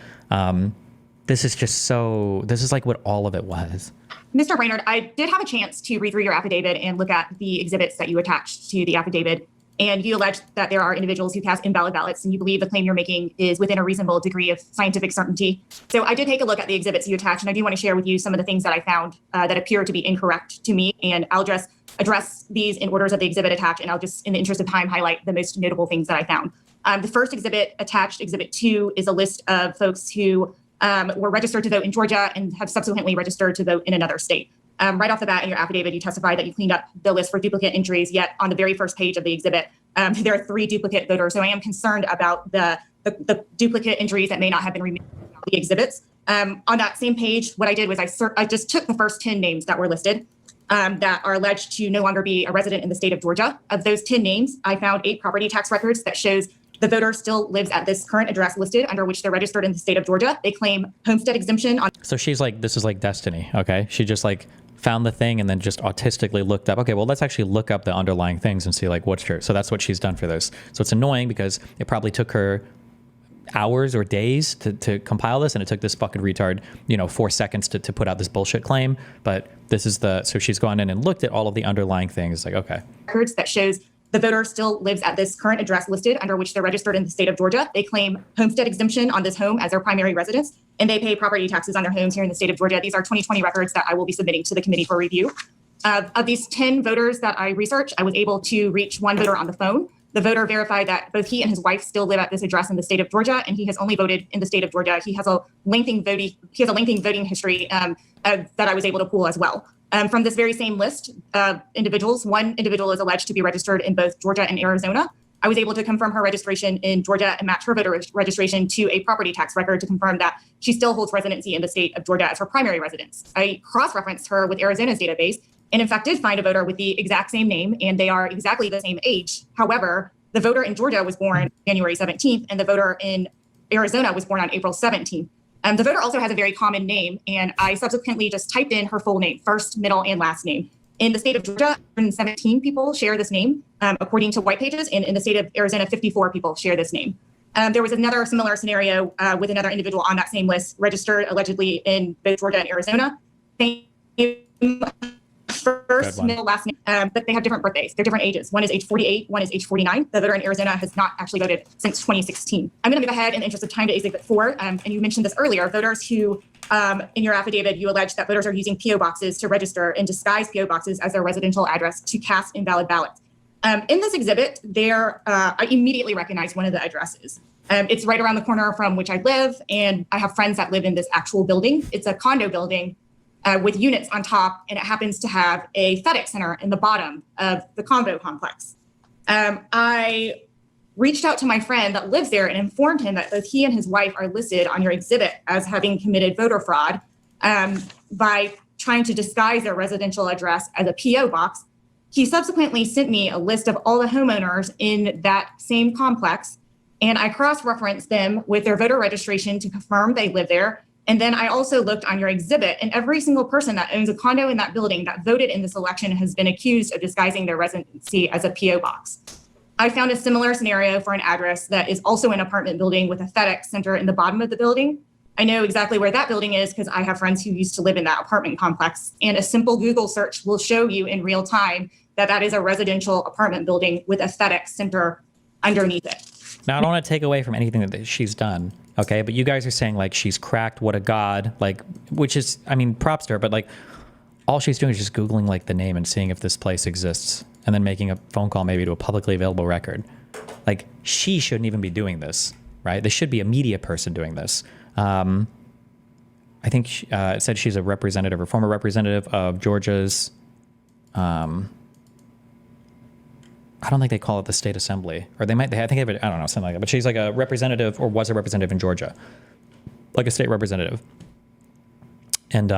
This is like what all of it was. Mr. Brainerd, I did have a chance to read through your affidavit and look at the exhibits that you attached to the affidavit. And you allege that there are individuals who cast invalid ballots, and you believe the claim you're making is within a reasonable degree of scientific certainty. So I did take a look at the exhibits you attached, and I do want to share with you some of the things that I found that appear to be incorrect to me. And I'll just address these in orders of the exhibit attached, and I'll just, in the interest of time, highlight the most notable things that I found. The first exhibit attached, Exhibit 2, is a list of folks who were registered to vote in Georgia and have subsequently registered to vote in another state. Right off the bat in your affidavit, you testified that you cleaned up the list for duplicate entries, yet on the very first page of the exhibit, there are 3 duplicate voters. So I am concerned about the duplicate entries that may not have been removed from the exhibits. On that same page, what I did was I just took the first 10 names that were listed that are alleged to no longer be a resident in the state of Georgia. Of those 10 names, I found 8 property tax records that shows the voter still lives at this current address listed under which they're registered in the state of Georgia. They claim homestead exemption on. So she's like, this is like destiny, okay? She just like found the thing and then just autistically looked up, okay, well, let's actually look up the underlying things and see like what's true. So that's what she's done for this. So it's annoying because it probably took her hours or days to compile this, and it took this fucking retard, 4 seconds to put out this bullshit claim. But this is so she's gone in and looked at all of the underlying things, like, okay. Records that shows the voter still lives at this current address listed under which they're registered in the state of Georgia. They claim homestead exemption on this home as their primary residence, and they pay property taxes on their homes here in the state of Georgia. These are 2020 records that I will be submitting to the committee for review. Of these 10 voters that I researched, I was able to reach one voter on the phone. the voter verified that both he and his wife still live at this address in the state of Georgia, and he has only voted in the state of Georgia. He has a lengthy voting history that I was able to pull as well. From this very same list of individuals, one individual is alleged to be registered in both Georgia and Arizona. I was able to confirm her registration in Georgia and match her voter registration to a property tax record to confirm that she still holds residency in the state of Georgia as her primary residence. I cross-referenced her with Arizona's database and in fact did find a voter with the exact same name, and they are exactly the same age. However, the voter in Georgia was born January 17th and the voter in Arizona was born on April 17th. The voter also has a very common name, and I subsequently just typed in her full name, first, middle, and last name. In the state of Georgia, 117 people share this name, according to white pages, and in the state of Arizona, 54 people share this name. There was another similar scenario with another individual on that same list, registered allegedly in both Georgia and Arizona. Same first, middle, last name, but they have different birthdays. They're different ages. One is age 48, one is age 49. The voter in Arizona has not actually voted since 2016. I'm going to move ahead in the interest of time to Exhibit 4. And you mentioned this earlier, voters who, in your affidavit, you allege that voters are using P.O. boxes to register and disguise P.O. boxes as their residential address to cast invalid ballots. In this exhibit, I immediately recognized one of the addresses. It's right around the corner from which I live, and I have friends that live in this actual building. It's a condo building with units on top, and it happens to have a FedEx center in the bottom of the condo complex. I reached out to my friend that lives there and informed him that both he and his wife are listed on your exhibit as having committed voter fraud by trying to disguise their residential address as a P.O. box. He subsequently sent me a list of all the homeowners in that same complex, and I cross-referenced them with their voter registration to confirm they live there. And then I also looked on your exhibit, and every single person that owns a condo in that building that voted in this election has been accused of disguising their residency as a P.O. box. I found a similar scenario for an address that is also an apartment building with a FedEx center in the bottom of the building. I know exactly where that building is because I have friends who used to live in that apartment complex, and a simple Google search will show you in real time that that is a residential apartment building with a FedEx center underneath it. Now, I don't want to take away from anything that she's done, okay? But you guys are saying, like, she's cracked, what a god, like, which is, I mean, props to her, but, like, all she's doing is just Googling, like, the name and seeing if this place exists, and then making a phone call maybe to a publicly available record. Like, she shouldn't even be doing this, right? There should be a media person doing this. I think it said she's a representative or former representative of Georgia's, I don't think they call it the state assembly, or I think they have it, I don't know, something like that. But she's like a representative, or was a representative in Georgia, like a state representative. And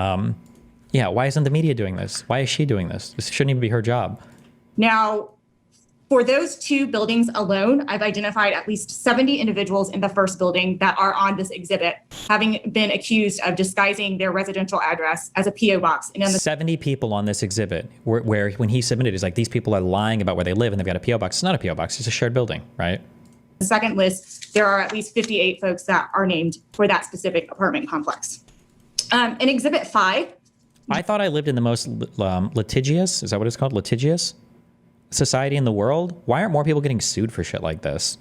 yeah, why isn't the media doing this? Why is she doing this? This shouldn't even be her job. Now, for those two buildings alone, I've identified at least 70 individuals in the first building that are on this exhibit, having been accused of disguising their residential address as a P.O. box. And 70 people on this exhibit where when he submitted, he's like, these people are lying about where they live and they've got a P.O. box. It's not a P.O. box. It's a shared building, right? The second list, there are at least 58 folks that are named for that specific apartment complex. In Exhibit 5. I thought I lived in the most litigious, is that what it's called? Litigious society in the world. Why aren't more people getting sued for shit like this,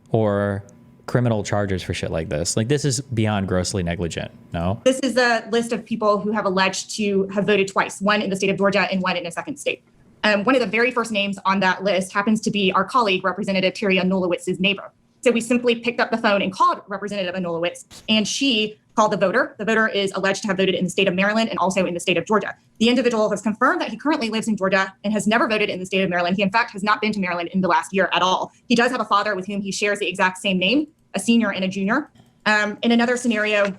or criminal charges for shit like this? Like, this is beyond grossly negligent. No, this is a list of people who have alleged to have voted twice, one in the state of Georgia and one in a second state. One of the very first names on that list happens to be our colleague, Representative Terry Anulowitz's neighbor. So we simply picked up the phone and called Representative Anulowitz, and she called the voter. The voter is alleged to have voted in the state of Maryland and also in the state of Georgia. The individual has confirmed that he currently lives in Georgia and has never voted in the state of Maryland. He, in fact, has not been to Maryland in the last year at all. He does have a father with whom he shares the exact same name, a senior and a junior. In another scenario,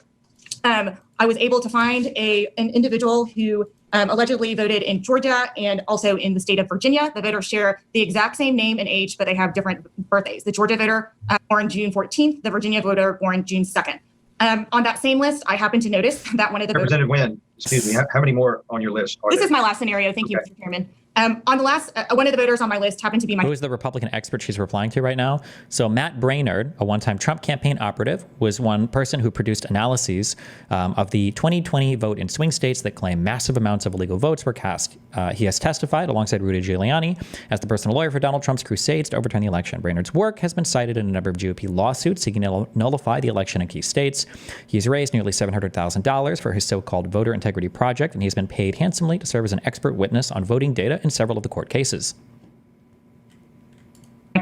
I was able to find an individual who allegedly voted in Georgia and also in the state of Virginia. The voters share the exact same name and age, but they have different birthdays. The Georgia voter born June 14th, the Virginia voter born June 2nd. On that same list, I happened to notice that one of the Representative Wynn, excuse me, how many more on your list are This there? is my last scenario. Thank you, Mr. Chairman. On the last, one of the voters on my list happened to be my... Who is the Republican expert she's replying to right now? So Matt Brainerd, a one-time Trump campaign operative, was one person who produced analyses of the 2020 vote in swing states that claim massive amounts of illegal votes were cast. He has testified alongside Rudy Giuliani as the personal lawyer for Donald Trump's crusades to overturn the election. Brainerd's work has been cited in a number of GOP lawsuits seeking to nullify the election in key states. He's raised nearly $700,000 for his so-called voter integrity project, and he's been paid handsomely to serve as an expert witness on voting data in several of the court cases.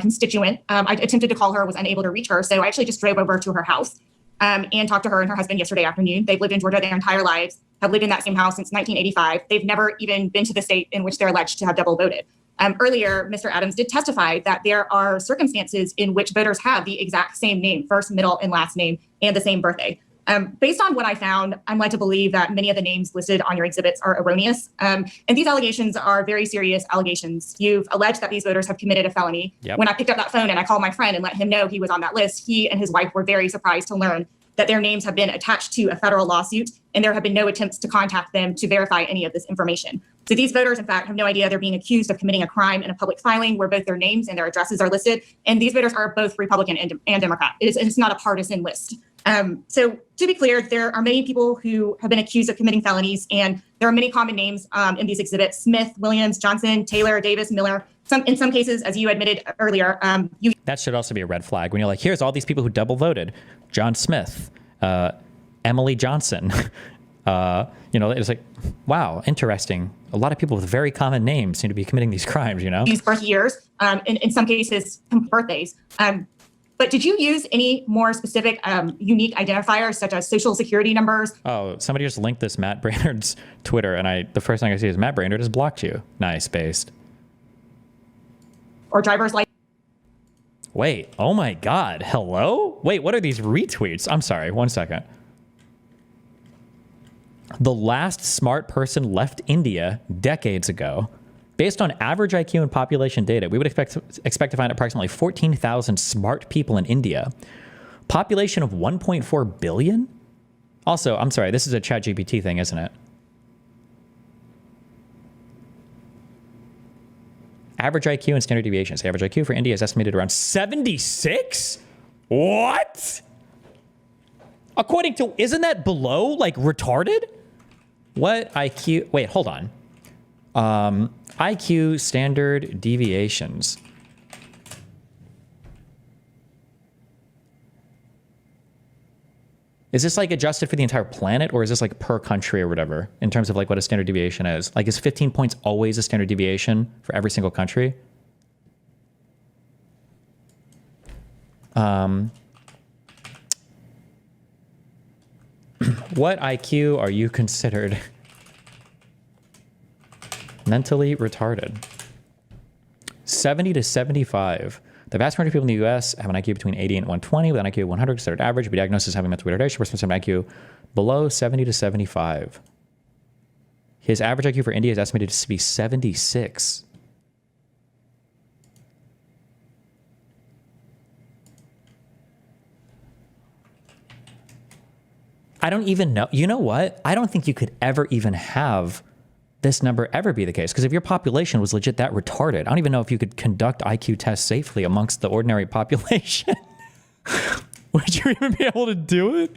constituent. I attempted to call her, was unable to reach her. So I actually just drove over to her house and talked to her and her husband yesterday afternoon. They've lived in Georgia their entire lives, have lived in that same house since 1985. They've never even been to the state in which they're alleged to have double voted. Earlier, Mr. Adams did testify that there are circumstances in which voters have the exact same name, first, middle, and last name, and the same birthday. Based on what I found, I'm led to believe that many of the names listed on your exhibits are erroneous. And these allegations are very serious allegations. You've alleged that these voters have committed a felony. Yep. When I picked up that phone and I called my friend and let him know he was on that list, he and his wife were very surprised to learn that their names have been attached to a federal lawsuit, and there have been no attempts to contact them to verify any of this information. So these voters, in fact, have no idea they're being accused of committing a crime in a public filing where both their names and their addresses are listed. And these voters are both Republican and Democrat. It's not a partisan list. So to be clear, there are many people who have been accused of committing felonies, and there are many common names in these exhibits: Smith, Williams, Johnson, Taylor, Davis, Miller. In some cases, as you admitted earlier, that should also be a red flag when you're like, here's all these people who double voted: John Smith, Emily Johnson. It's like, wow, interesting. A lot of people with very common names seem to be committing these crimes. Use birth years, in some cases, birthdays. But did you use any more specific, unique identifiers, such as social security numbers? Oh, somebody just linked this Matt Brainerd's Twitter, and the first thing I see is Matt Brainerd has blocked you. Nice, based. Or driver's license? Wait, oh my God, hello? Wait, what are these retweets? I'm sorry, 1 second. The last smart person left India decades ago. Based on average IQ and population data, we would expect to find approximately 14,000 smart people in India. Population of 1.4 billion? Also, I'm sorry, this is a ChatGPT thing, isn't it? Average IQ and standard deviations. The average IQ for India is estimated around 76? What? According to, isn't that below, like, retarded? What IQ? Wait, hold on. IQ standard deviations. Is this like adjusted for the entire planet, or is this like per country or whatever in terms of like what a standard deviation is? Like, is 15 points always a standard deviation for every single country? What IQ are you considered mentally retarded? 70 to 75. The vast majority of people in the U.S. have an IQ between 80 and 120, with an IQ of 100 considered average, to be diagnosed as having mental retardation. Persons have an IQ below 70 to 75. His average IQ for India is estimated to be 76. I don't even know. You know what? I don't think you could ever even have this number ever be the case. Because if your population was legit that retarded, I don't even know if you could conduct IQ tests safely amongst the ordinary population. Would you even be able to do it?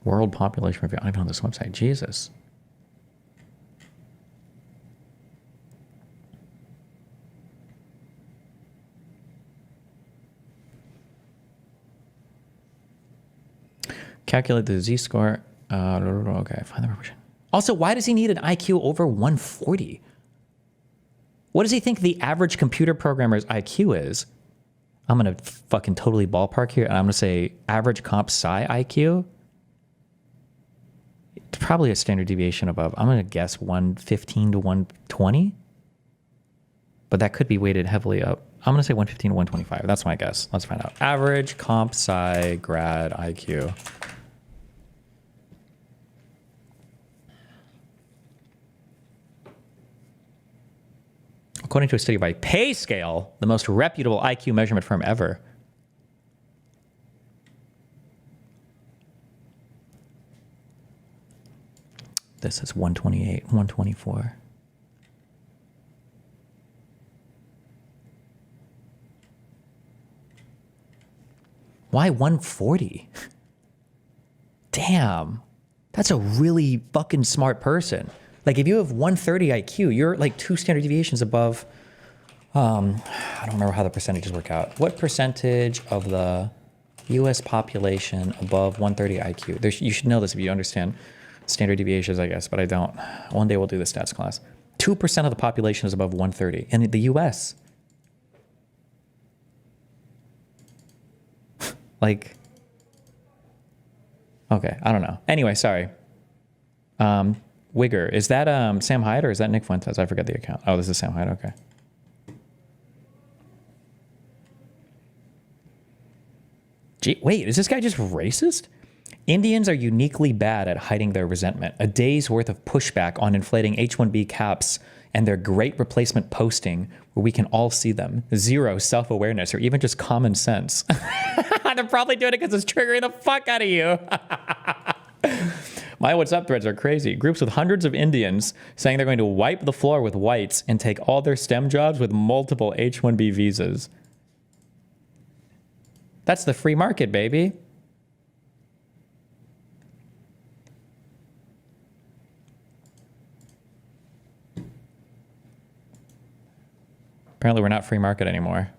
World population review. I don't even on this website. Jesus. Calculate the Z-score. Okay, find the proportion. Also, why does he need an IQ over 140? What does he think the average computer programmer's IQ is? I'm going to fucking totally ballpark here, and I'm going to say average comp sci IQ. It's probably a standard deviation above. I'm going to guess 115 to 120. But that could be weighted heavily up. I'm going to say 115 to 125. That's my guess. Let's find out. Average comp sci grad IQ. According to a study by PayScale, the most reputable IQ measurement firm ever. This is 128, 124. Why 140? damn, that's a really fucking smart person. Like if you have 130 IQ, you're like 2 standard deviations above, I don't remember how the percentages work out. What percentage of the US population above 130 IQ? You should know this if you understand standard deviations, I guess, but I don't. One day we'll do the stats class. 2% of the population is above 130 in the US. Like, okay, I don't know. Anyway, sorry. Wigger, is that Sam Hyde or is that Nick Fuentes? I forget the account. Oh, this is Sam Hyde, okay. Gee, wait, is this guy just racist? Indians are uniquely bad at hiding their resentment. A day's worth of pushback on inflating H-1B caps and their great replacement posting where we can all see them. Zero self-awareness or even just common sense. They're probably doing it because it's triggering the fuck out of you. My What's Up threads are crazy. Groups with hundreds of Indians saying they're going to wipe the floor with whites and take all their STEM jobs with multiple H-1B visas. That's the free market, baby. Apparently we're not free market anymore.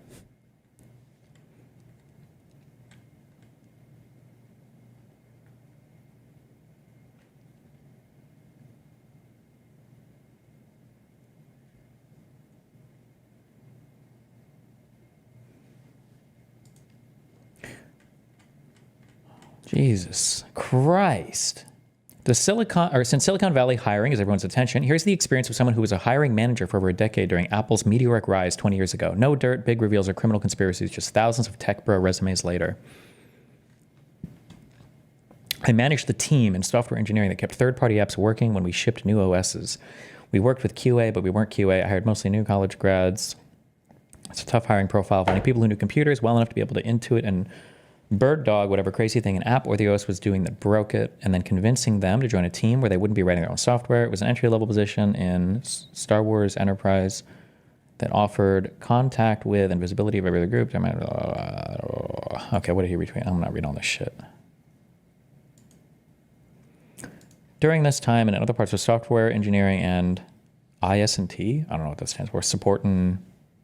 Jesus Christ. Since Silicon Valley hiring is everyone's attention, here's the experience of someone who was a hiring manager for over a decade during Apple's meteoric rise 20 years ago. No dirt, big reveals, or criminal conspiracies, just thousands of tech bro resumes later. I managed the team in software engineering that kept third-party apps working when we shipped new OSs. We worked with QA, but we weren't QA. I hired mostly new college grads. It's a tough hiring profile, finding people who knew computers well enough to be able to intuit and bird dog whatever crazy thing an app or the OS was doing that broke it, and then convincing them to join a team where they wouldn't be writing their own software. It was an entry-level position in Star Wars Enterprise that offered contact with and visibility of every other group. Okay, what did he retweet? I'm not reading all this shit. During this time and in other parts of software engineering and IS&T, I don't know what that stands for, support and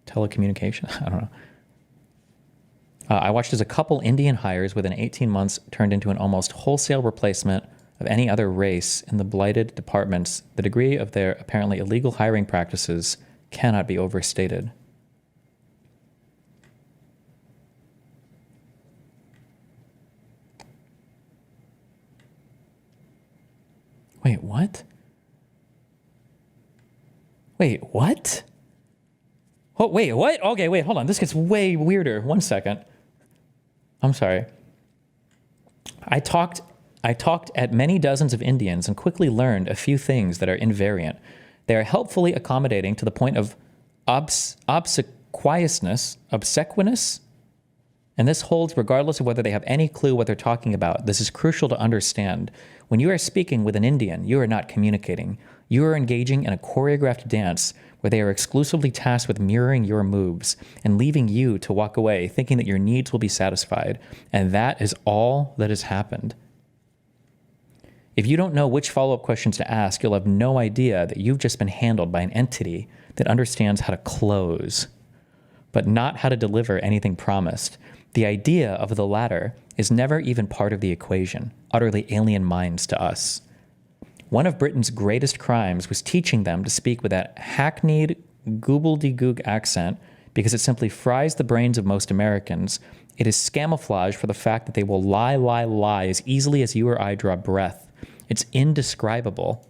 telecommunication, I don't know. I watched as a couple Indian hires within 18 months turned into an almost wholesale replacement of any other race in the blighted departments. The degree of their apparently illegal hiring practices cannot be overstated. Wait, what? Wait, what? Oh, wait, what? Okay, wait, hold on. This gets way weirder. 1 second. I'm sorry. I talked at many dozens of Indians and quickly learned a few things that are invariant. They are helpfully accommodating to the point of obsequiousness, and this holds regardless of whether they have any clue what they're talking about. This is crucial to understand. When you are speaking with an Indian, you are not communicating. You are engaging in a choreographed dance where they are exclusively tasked with mirroring your moves and leaving you to walk away thinking that your needs will be satisfied. And that is all that has happened. If you don't know which follow-up questions to ask, you'll have no idea that you've just been handled by an entity that understands how to close, but not how to deliver anything promised. The idea of the latter is never even part of the equation, utterly alien minds to us. One of Britain's greatest crimes was teaching them to speak with that hackneyed gobbledygook accent because it simply fries the brains of most Americans. It is camouflage for the fact that they will lie as easily as you or I draw breath. It's indescribable.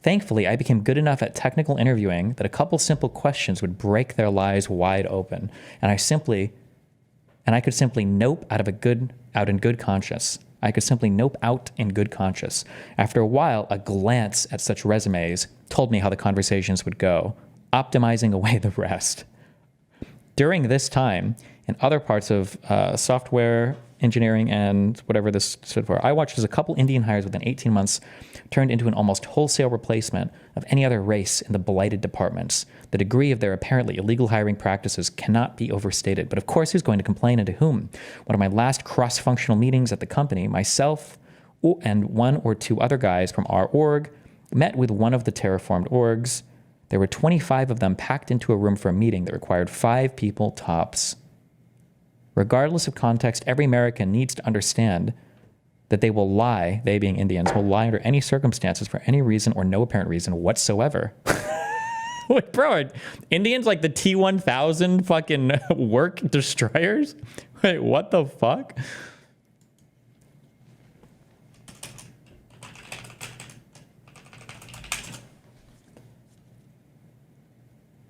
Thankfully, I became good enough at technical interviewing that a couple simple questions would break their lies wide open, and I could simply nope out in good conscience. I could simply nope out in good conscience. After a while, a glance at such resumes told me how the conversations would go, optimizing away the rest. During this time, in other parts of software engineering and whatever this stood for, I watched as a couple Indian hires within 18 months turned into an almost wholesale replacement of any other race in the blighted departments. The degree of their apparently illegal hiring practices cannot be overstated. But of course, who's going to complain and to whom? One of my last cross-functional meetings at the company, myself, and one or two other guys from our org met with one of the terraformed orgs. There were 25 of them packed into a room for a meeting that required 5 people tops. Regardless of context, every American needs to understand that they will lie, they being Indians, will lie under any circumstances for any reason or no apparent reason whatsoever. Wait, bro, are Indians like the T-1000 fucking work destroyers? Wait, what the fuck?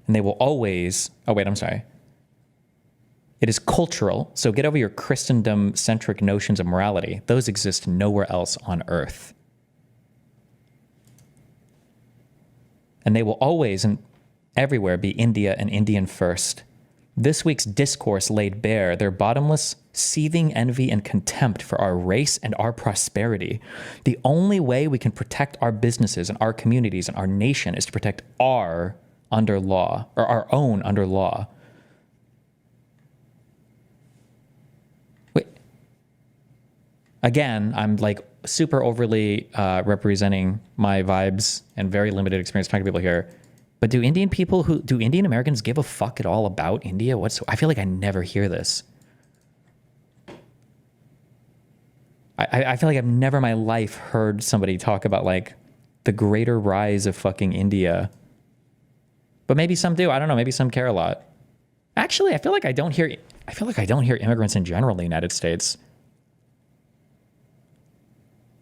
And they will always, oh wait, I'm sorry. It is cultural, so get over your Christendom-centric notions of morality. Those exist nowhere else on Earth. And they will always and everywhere be India and Indian first. This week's discourse laid bare their bottomless, seething envy and contempt for our race and our prosperity. The only way we can protect our businesses and our communities and our nation is to protect our under law, or our own under law. Wait. Again, I'm like super overly representing my vibes and very limited experience talking to people here. But do Indian Americans give a fuck at all about India? I feel like I never hear this. I feel like I've never in my life heard somebody talk about like the greater rise of fucking India. But maybe some do. I don't know. Maybe some care a lot. Actually, I feel like I don't hear immigrants in general in the United States.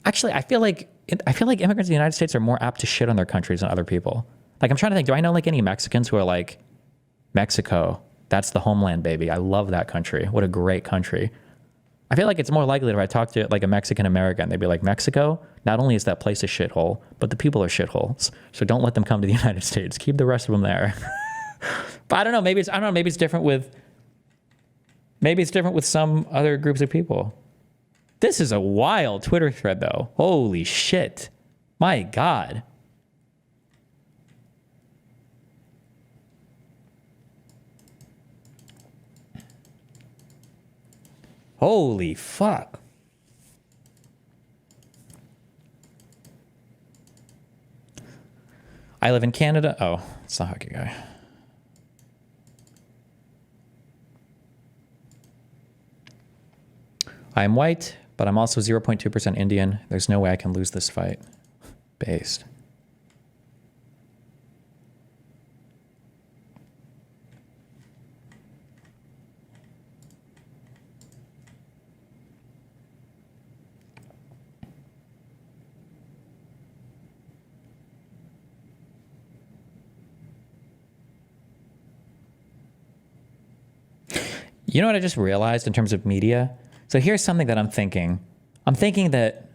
Actually, I feel like immigrants in the United States are more apt to shit on their countries than other people. Like, I'm trying to think, do I know like any Mexicans who are like, Mexico, that's the homeland, baby. I love that country. What a great country. I feel like it's more likely that if I talk to like a Mexican American, they'd be like, Mexico, not only is that place a shithole, but the people are shitholes. So don't let them come to the United States. Keep the rest of them there. But I don't know. Maybe it's different with some other groups of people. This is a wild Twitter thread though. Holy shit. My God. Holy fuck. I live in Canada. Oh, it's the hockey guy. I am white, but I'm also 0.2% Indian. There's no way I can lose this fight. Based. You know what I just realized in terms of media? So here's something that I'm thinking. I'm thinking that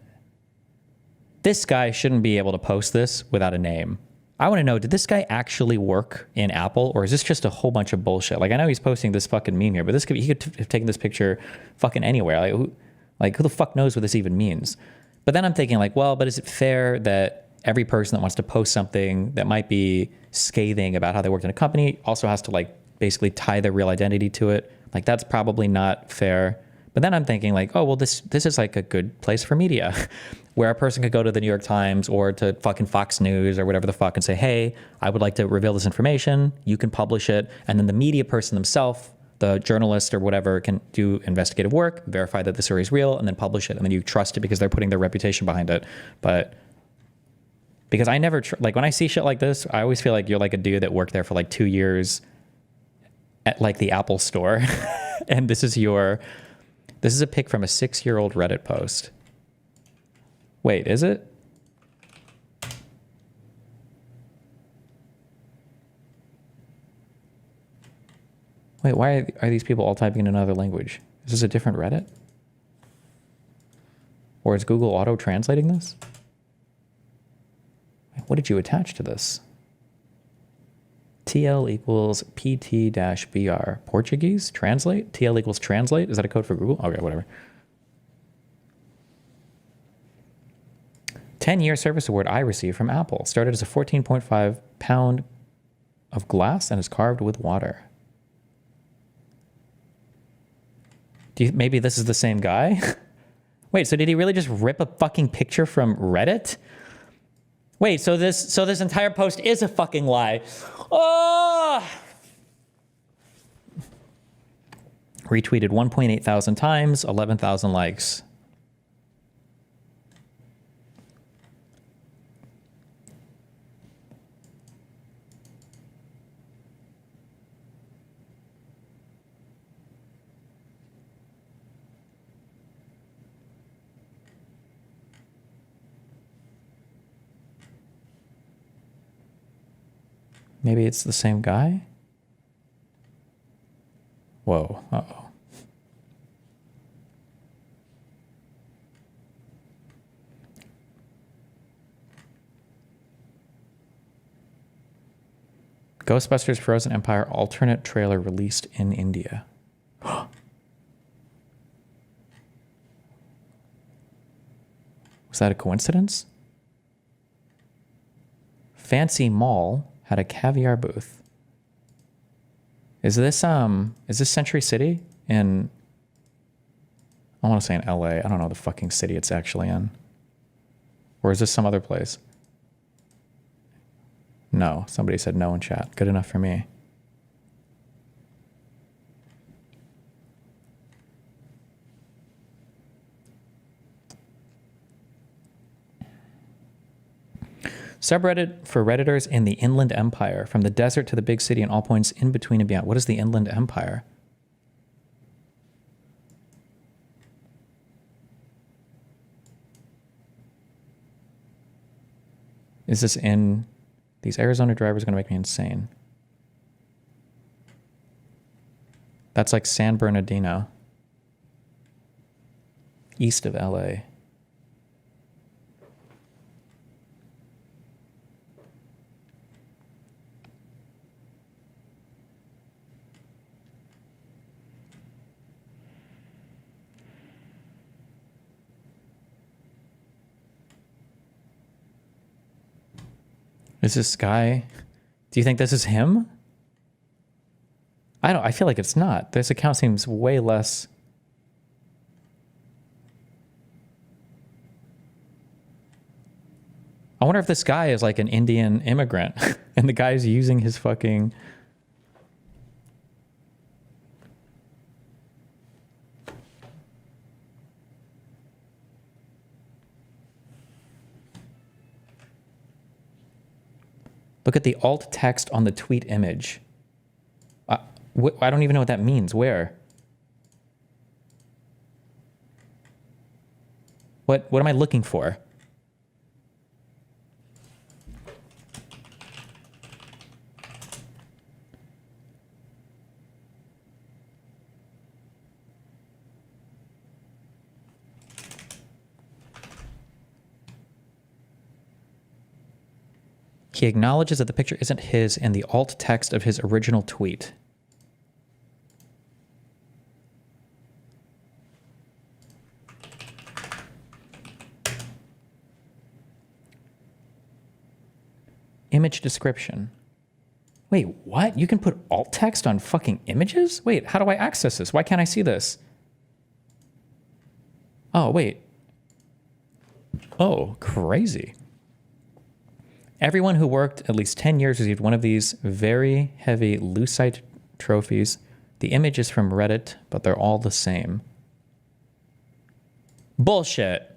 this guy shouldn't be able to post this without a name. I want to know, did this guy actually work in Apple, or is this just a whole bunch of bullshit? Like, I know he's posting this fucking meme here, but he could have taken this picture fucking anywhere. Who the fuck knows what this even means? But then I'm thinking like, well, but is it fair that every person that wants to post something that might be scathing about how they worked in a company also has to like basically tie their real identity to it? Like, that's probably not fair. But then I'm thinking like, oh, well, this is like a good place for media where a person could go to the New York Times or to fucking Fox News or whatever the fuck and say, hey, I would like to reveal this information. You can publish it. And then the media person themselves, the journalist or whatever, can do investigative work, verify that the story is real, and then publish it. And then you trust it because they're putting their reputation behind it. But because I never, like when I see shit like this, I always feel like you're like a dude that worked there for like 2 years at like the Apple store. And this is a pic from a 6-year-old Reddit post. Wait, is it? Wait, why are these people all typing in another language? Is this a different Reddit? Or is Google auto-translating this? What did you attach to this? TL equals PT-BR. Portuguese? Translate? TL equals translate? Is that a code for Google? Okay, whatever. 10-year service award I received from Apple. Started as a 14.5 pound of glass and is carved with water. Maybe this is the same guy? Wait, so did he really just rip a fucking picture from Reddit? Wait, so this entire post is a fucking lie. Oh! Retweeted 1.8 thousand times, 11,000 likes. Maybe it's the same guy? Whoa, uh-oh. Ghostbusters Frozen Empire alternate trailer released in India. Was that a coincidence? Fancy Mall had a caviar booth. Is this Century City in, I want to say in LA. I don't know the fucking city it's actually in. Or is this some other place? No, somebody said no in chat. Good enough for me. Subreddit for Redditors in the Inland Empire, from the desert to the big city and all points in between and beyond. What is the Inland Empire? Is this in... These Arizona drivers are going to make me insane. That's like San Bernardino. East of LA. Is this guy, do you think this is him? I feel like it's not. This account seems way less. I wonder if this guy is like an Indian immigrant and the guy's using his fucking... Look at the alt text on the tweet image. I don't even know what that means. Where? What am I looking for? He acknowledges that the picture isn't his in the alt text of his original tweet. Image description. Wait, what? You can put alt text on fucking images? Wait, how do I access this? Why can't I see this? Oh, wait. Oh, crazy. Everyone who worked at least 10 years received one of these very heavy lucite trophies. The image is from Reddit, but they're all the same. Bullshit.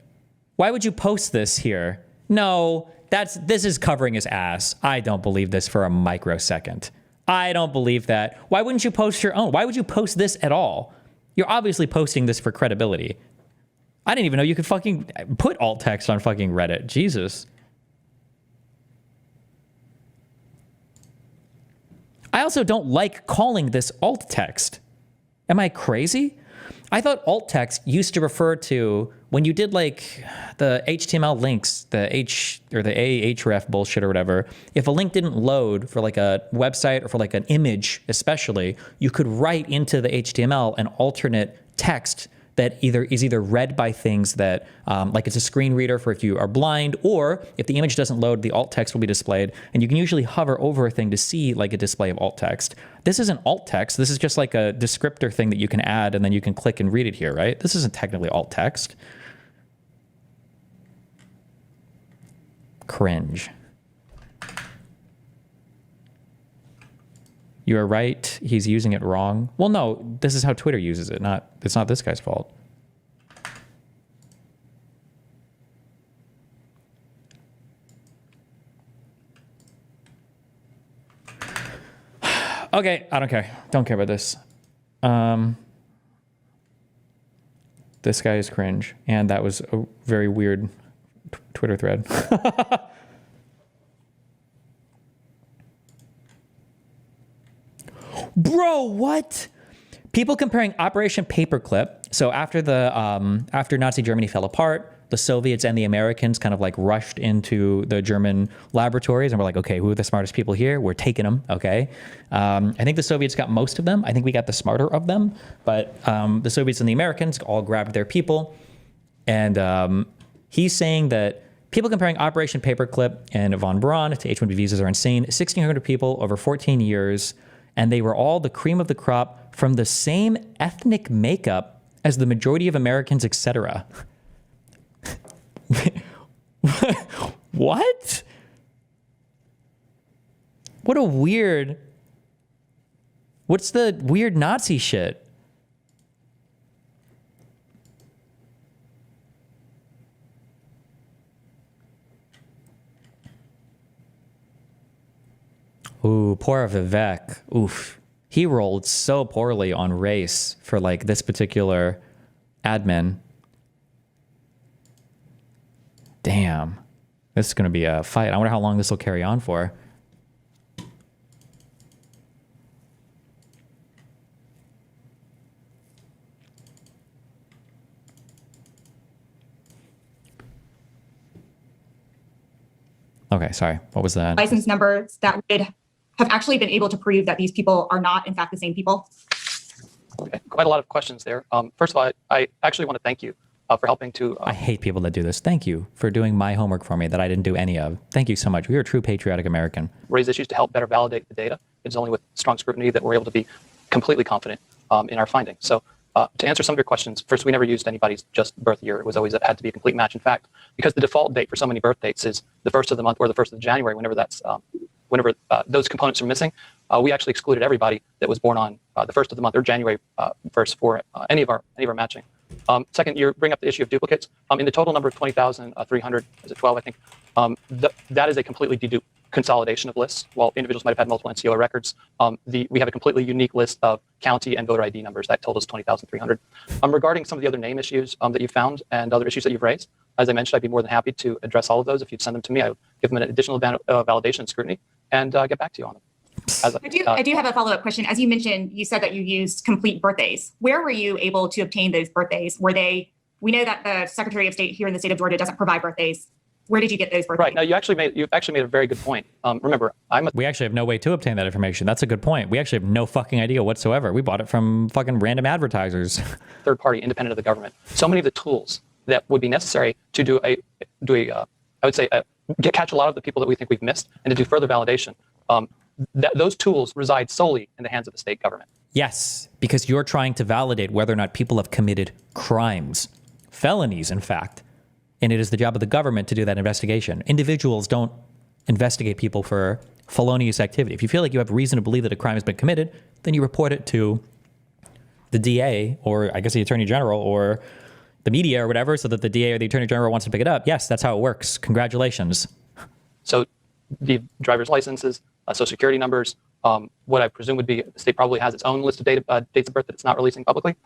Why would you post this here? No, this is covering his ass. I don't believe this for a microsecond. I don't believe that. Why wouldn't you post your own? Why would you post this at all? You're obviously posting this for credibility. I didn't even know you could fucking put alt text on fucking Reddit. Jesus. I also don't like calling this alt text. Am I crazy? I thought alt text used to refer to when you did like the HTML links, the ahref bullshit or whatever. If a link didn't load for like a website or for like an image especially, you could write into the HTML an alternate text that is either read by things that, like it's a screen reader for if you are blind, or if the image doesn't load, the alt text will be displayed. And you can usually hover over a thing to see like a display of alt text. This isn't alt text. This is just like a descriptor thing that you can add and then you can click and read it here, right? This isn't technically alt text. Cringe. You are right. He's using it wrong. Well, no, this is how Twitter uses it. It's not this guy's fault. Okay, I don't care. Don't care about this. This guy is cringe, and that was a very weird Twitter thread. Bro, what? People comparing Operation Paperclip. So after after Nazi Germany fell apart, the Soviets and the Americans kind of like rushed into the German laboratories and were like, okay, who are the smartest people here? We're taking them, okay? I think the Soviets got most of them. I think we got the smarter of them. But the Soviets and the Americans all grabbed their people. And he's saying that people comparing Operation Paperclip and von Braun to H-1B visas are insane. 1,600 people over 14 years. And they were all the cream of the crop from the same ethnic makeup as the majority of Americans, etc. What? What a weird... What's the weird Nazi shit? Ooh, poor Vivek. Oof. He rolled so poorly on race for like this particular admin. Damn. This is going to be a fight. I wonder how long this will carry on for. Okay, sorry. What was that? License numbers that would have actually been able to prove that these people are not, in fact, the same people? Okay, quite a lot of questions there. First of all, I actually want to thank you for helping to... I hate people that do this. Thank you for doing my homework for me that I didn't do any of. Thank you so much. You're a true patriotic American. Raise issues to help better validate the data. It's only with strong scrutiny that we're able to be completely confident in our findings. So to answer some of your questions, first, we never used anybody's just birth year. It was always had to be a complete match. In fact, because the default date for so many birth dates is the 1st of the month or the 1st of January, whenever that's whenever those components are missing, we actually excluded everybody that was born on the 1st of the month or January 1st for any of our matching. Second, you bring up the issue of duplicates. In the total number of 20,300, is it 12, I think, that is a completely deduped consolidation of lists. While individuals might have had multiple NCO records, we have a completely unique list of county and voter ID numbers. That totals 20,300. Regarding some of the other name issues that you found and other issues that you've raised, as I mentioned, I'd be more than happy to address all of those. If you'd send them to me, I would give them an additional validation and scrutiny and get back to you on them. I do have a follow-up question. As you mentioned, you said that you used complete birthdays. Where were you able to obtain those birthdays? We know that the Secretary of State here in the state of Georgia doesn't provide birthdays. Where did you get those birthdays? Right. No, you've actually made a very good point. Remember, we actually have no way to obtain that information. That's a good point. We actually have no fucking idea whatsoever. We bought it from fucking random advertisers. Third party, independent of the government. So many of the tools that would be necessary to catch a lot of the people that we think we've missed and to do further validation. Those tools reside solely in the hands of the state government. Yes, because you're trying to validate whether or not people have committed crimes, felonies, in fact. And it is the job of the government to do that investigation. Individuals don't investigate people for felonious activity. If you feel like you have reason to believe that a crime has been committed, then you report it to the DA, or I guess the Attorney General, or the media, or whatever, so that the DA or the Attorney General wants to pick it up. Yes, that's how it works. Congratulations. So the driver's licenses, social security numbers, what I presume would be, the state probably has its own list of dates of birth that it's not releasing publicly.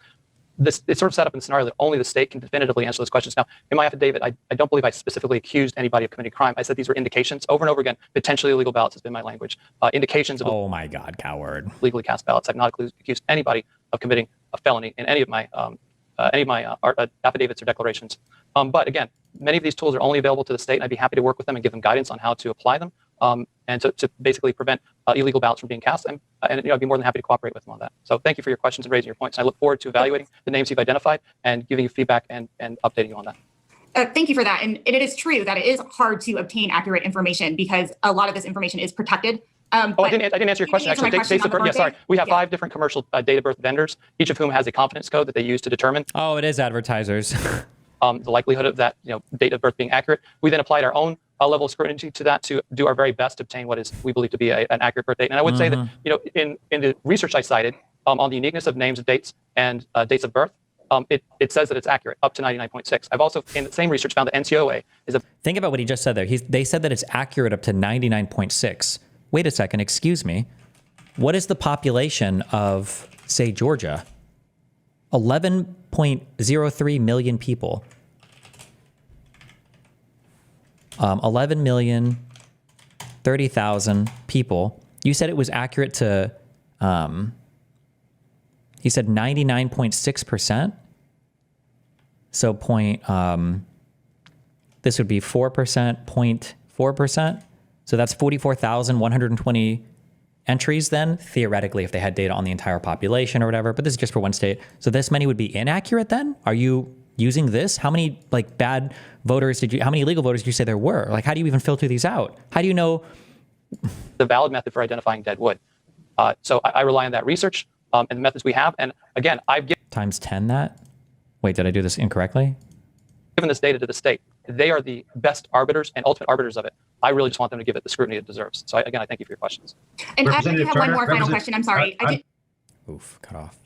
It's sort of set up in a scenario that only the state can definitively answer those questions. Now, in my affidavit, I don't believe I specifically accused anybody of committing crime. I said these were indications, over and over again. Potentially illegal ballots has been my language. Indications of... Oh my God, coward. Legally cast ballots. I've not accused anybody of committing a felony in any of my affidavits or declarations. But again, many of these tools are only available to the state, and I'd be happy to work with them and give them guidance on how to apply them, and to basically prevent illegal ballots from being cast. And I'd be more than happy to cooperate with them on that. So thank you for your questions and raising your points. And I look forward to evaluating the names you've identified and giving you feedback and updating you on that. Thank you for that. And it is true that it is hard to obtain accurate information because a lot of this information is protected. I didn't answer your question. Actually, dates of birth. Yeah, sorry. We have 5 different commercial date of birth vendors, each of whom has a confidence code that they use to determine. Oh, it is advertisers. The likelihood of that date of birth being accurate. We then applied our own a level of scrutiny to that to do our very best to obtain what is we believe to be an accurate birth date. And I would say that, in the research I cited on the uniqueness of names, dates, and dates of birth, it says that it's accurate up to 99.6. I've also, in the same research, found that NCOA is a... Think about what he just said there. They said that it's accurate up to 99.6. Wait a second, excuse me. What is the population of, say, Georgia? 11.03 million people. 11,030,000 people. You said it was accurate to, you said 99.6%. So this would be 4%, 0.4%. So that's 44,120 entries then, theoretically, if they had data on the entire population or whatever, but this is just for one state. So this many would be inaccurate then? Are you using this? How many bad voters how many illegal voters did you say there were? How do you even filter these out? How do you know? The valid method for identifying dead wood. So I rely on that research and the methods we have. And again, I've given... Times 10 that? Wait, did I do this incorrectly? Given this data to the state. They are the best arbiters and ultimate arbiters of it. I really just want them to give it the scrutiny it deserves. So again, I thank you for your questions. And I do have one more final question. I'm sorry. Oof, cut off.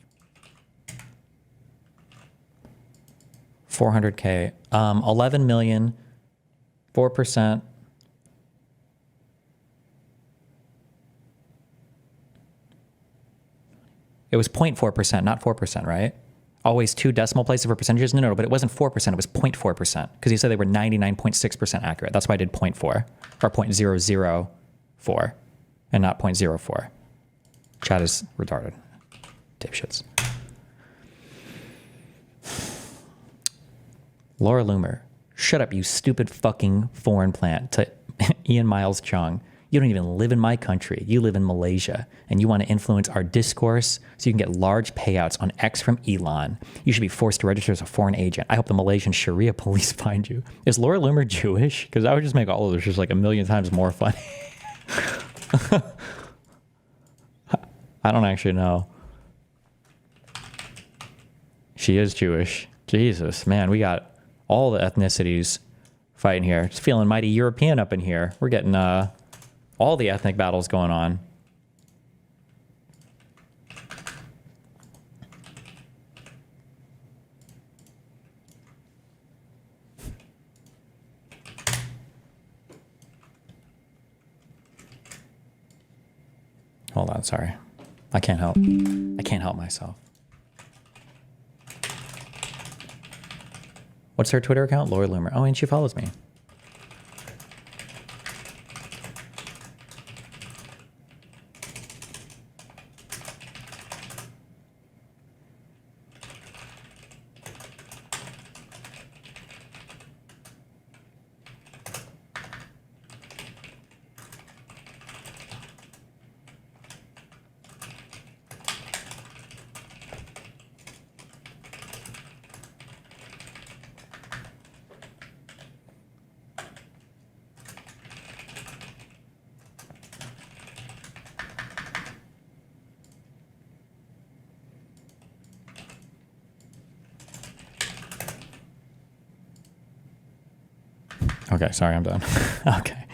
400K, 11 million, 4%. It was 0.4%, not 4%, right? Always two decimal places for percentages? No, but it wasn't 4%, it was 0.4%, because you said they were 99.6% accurate. That's why I did 0.4, or 0.004, and not 0.04. Chat is retarded. Dipshits. Laura Loomer, shut up, you stupid fucking foreign plant. To Ian Miles Chung, you don't even live in my country. You live in Malaysia, and you want to influence our discourse so you can get large payouts on X from Elon. You should be forced to register as a foreign agent. I hope the Malaysian Sharia police find you. Is Laura Loomer Jewish? Because that would just make all of this just a million times more funny. I don't actually know. She is Jewish. Jesus, man, we got all the ethnicities fighting here. It's feeling mighty European up in here. We're getting all the ethnic battles going on. Hold on, sorry. I can't help myself. What's her Twitter account? Laura Loomer. Oh, and she follows me. Okay, sorry, I'm done. Okay.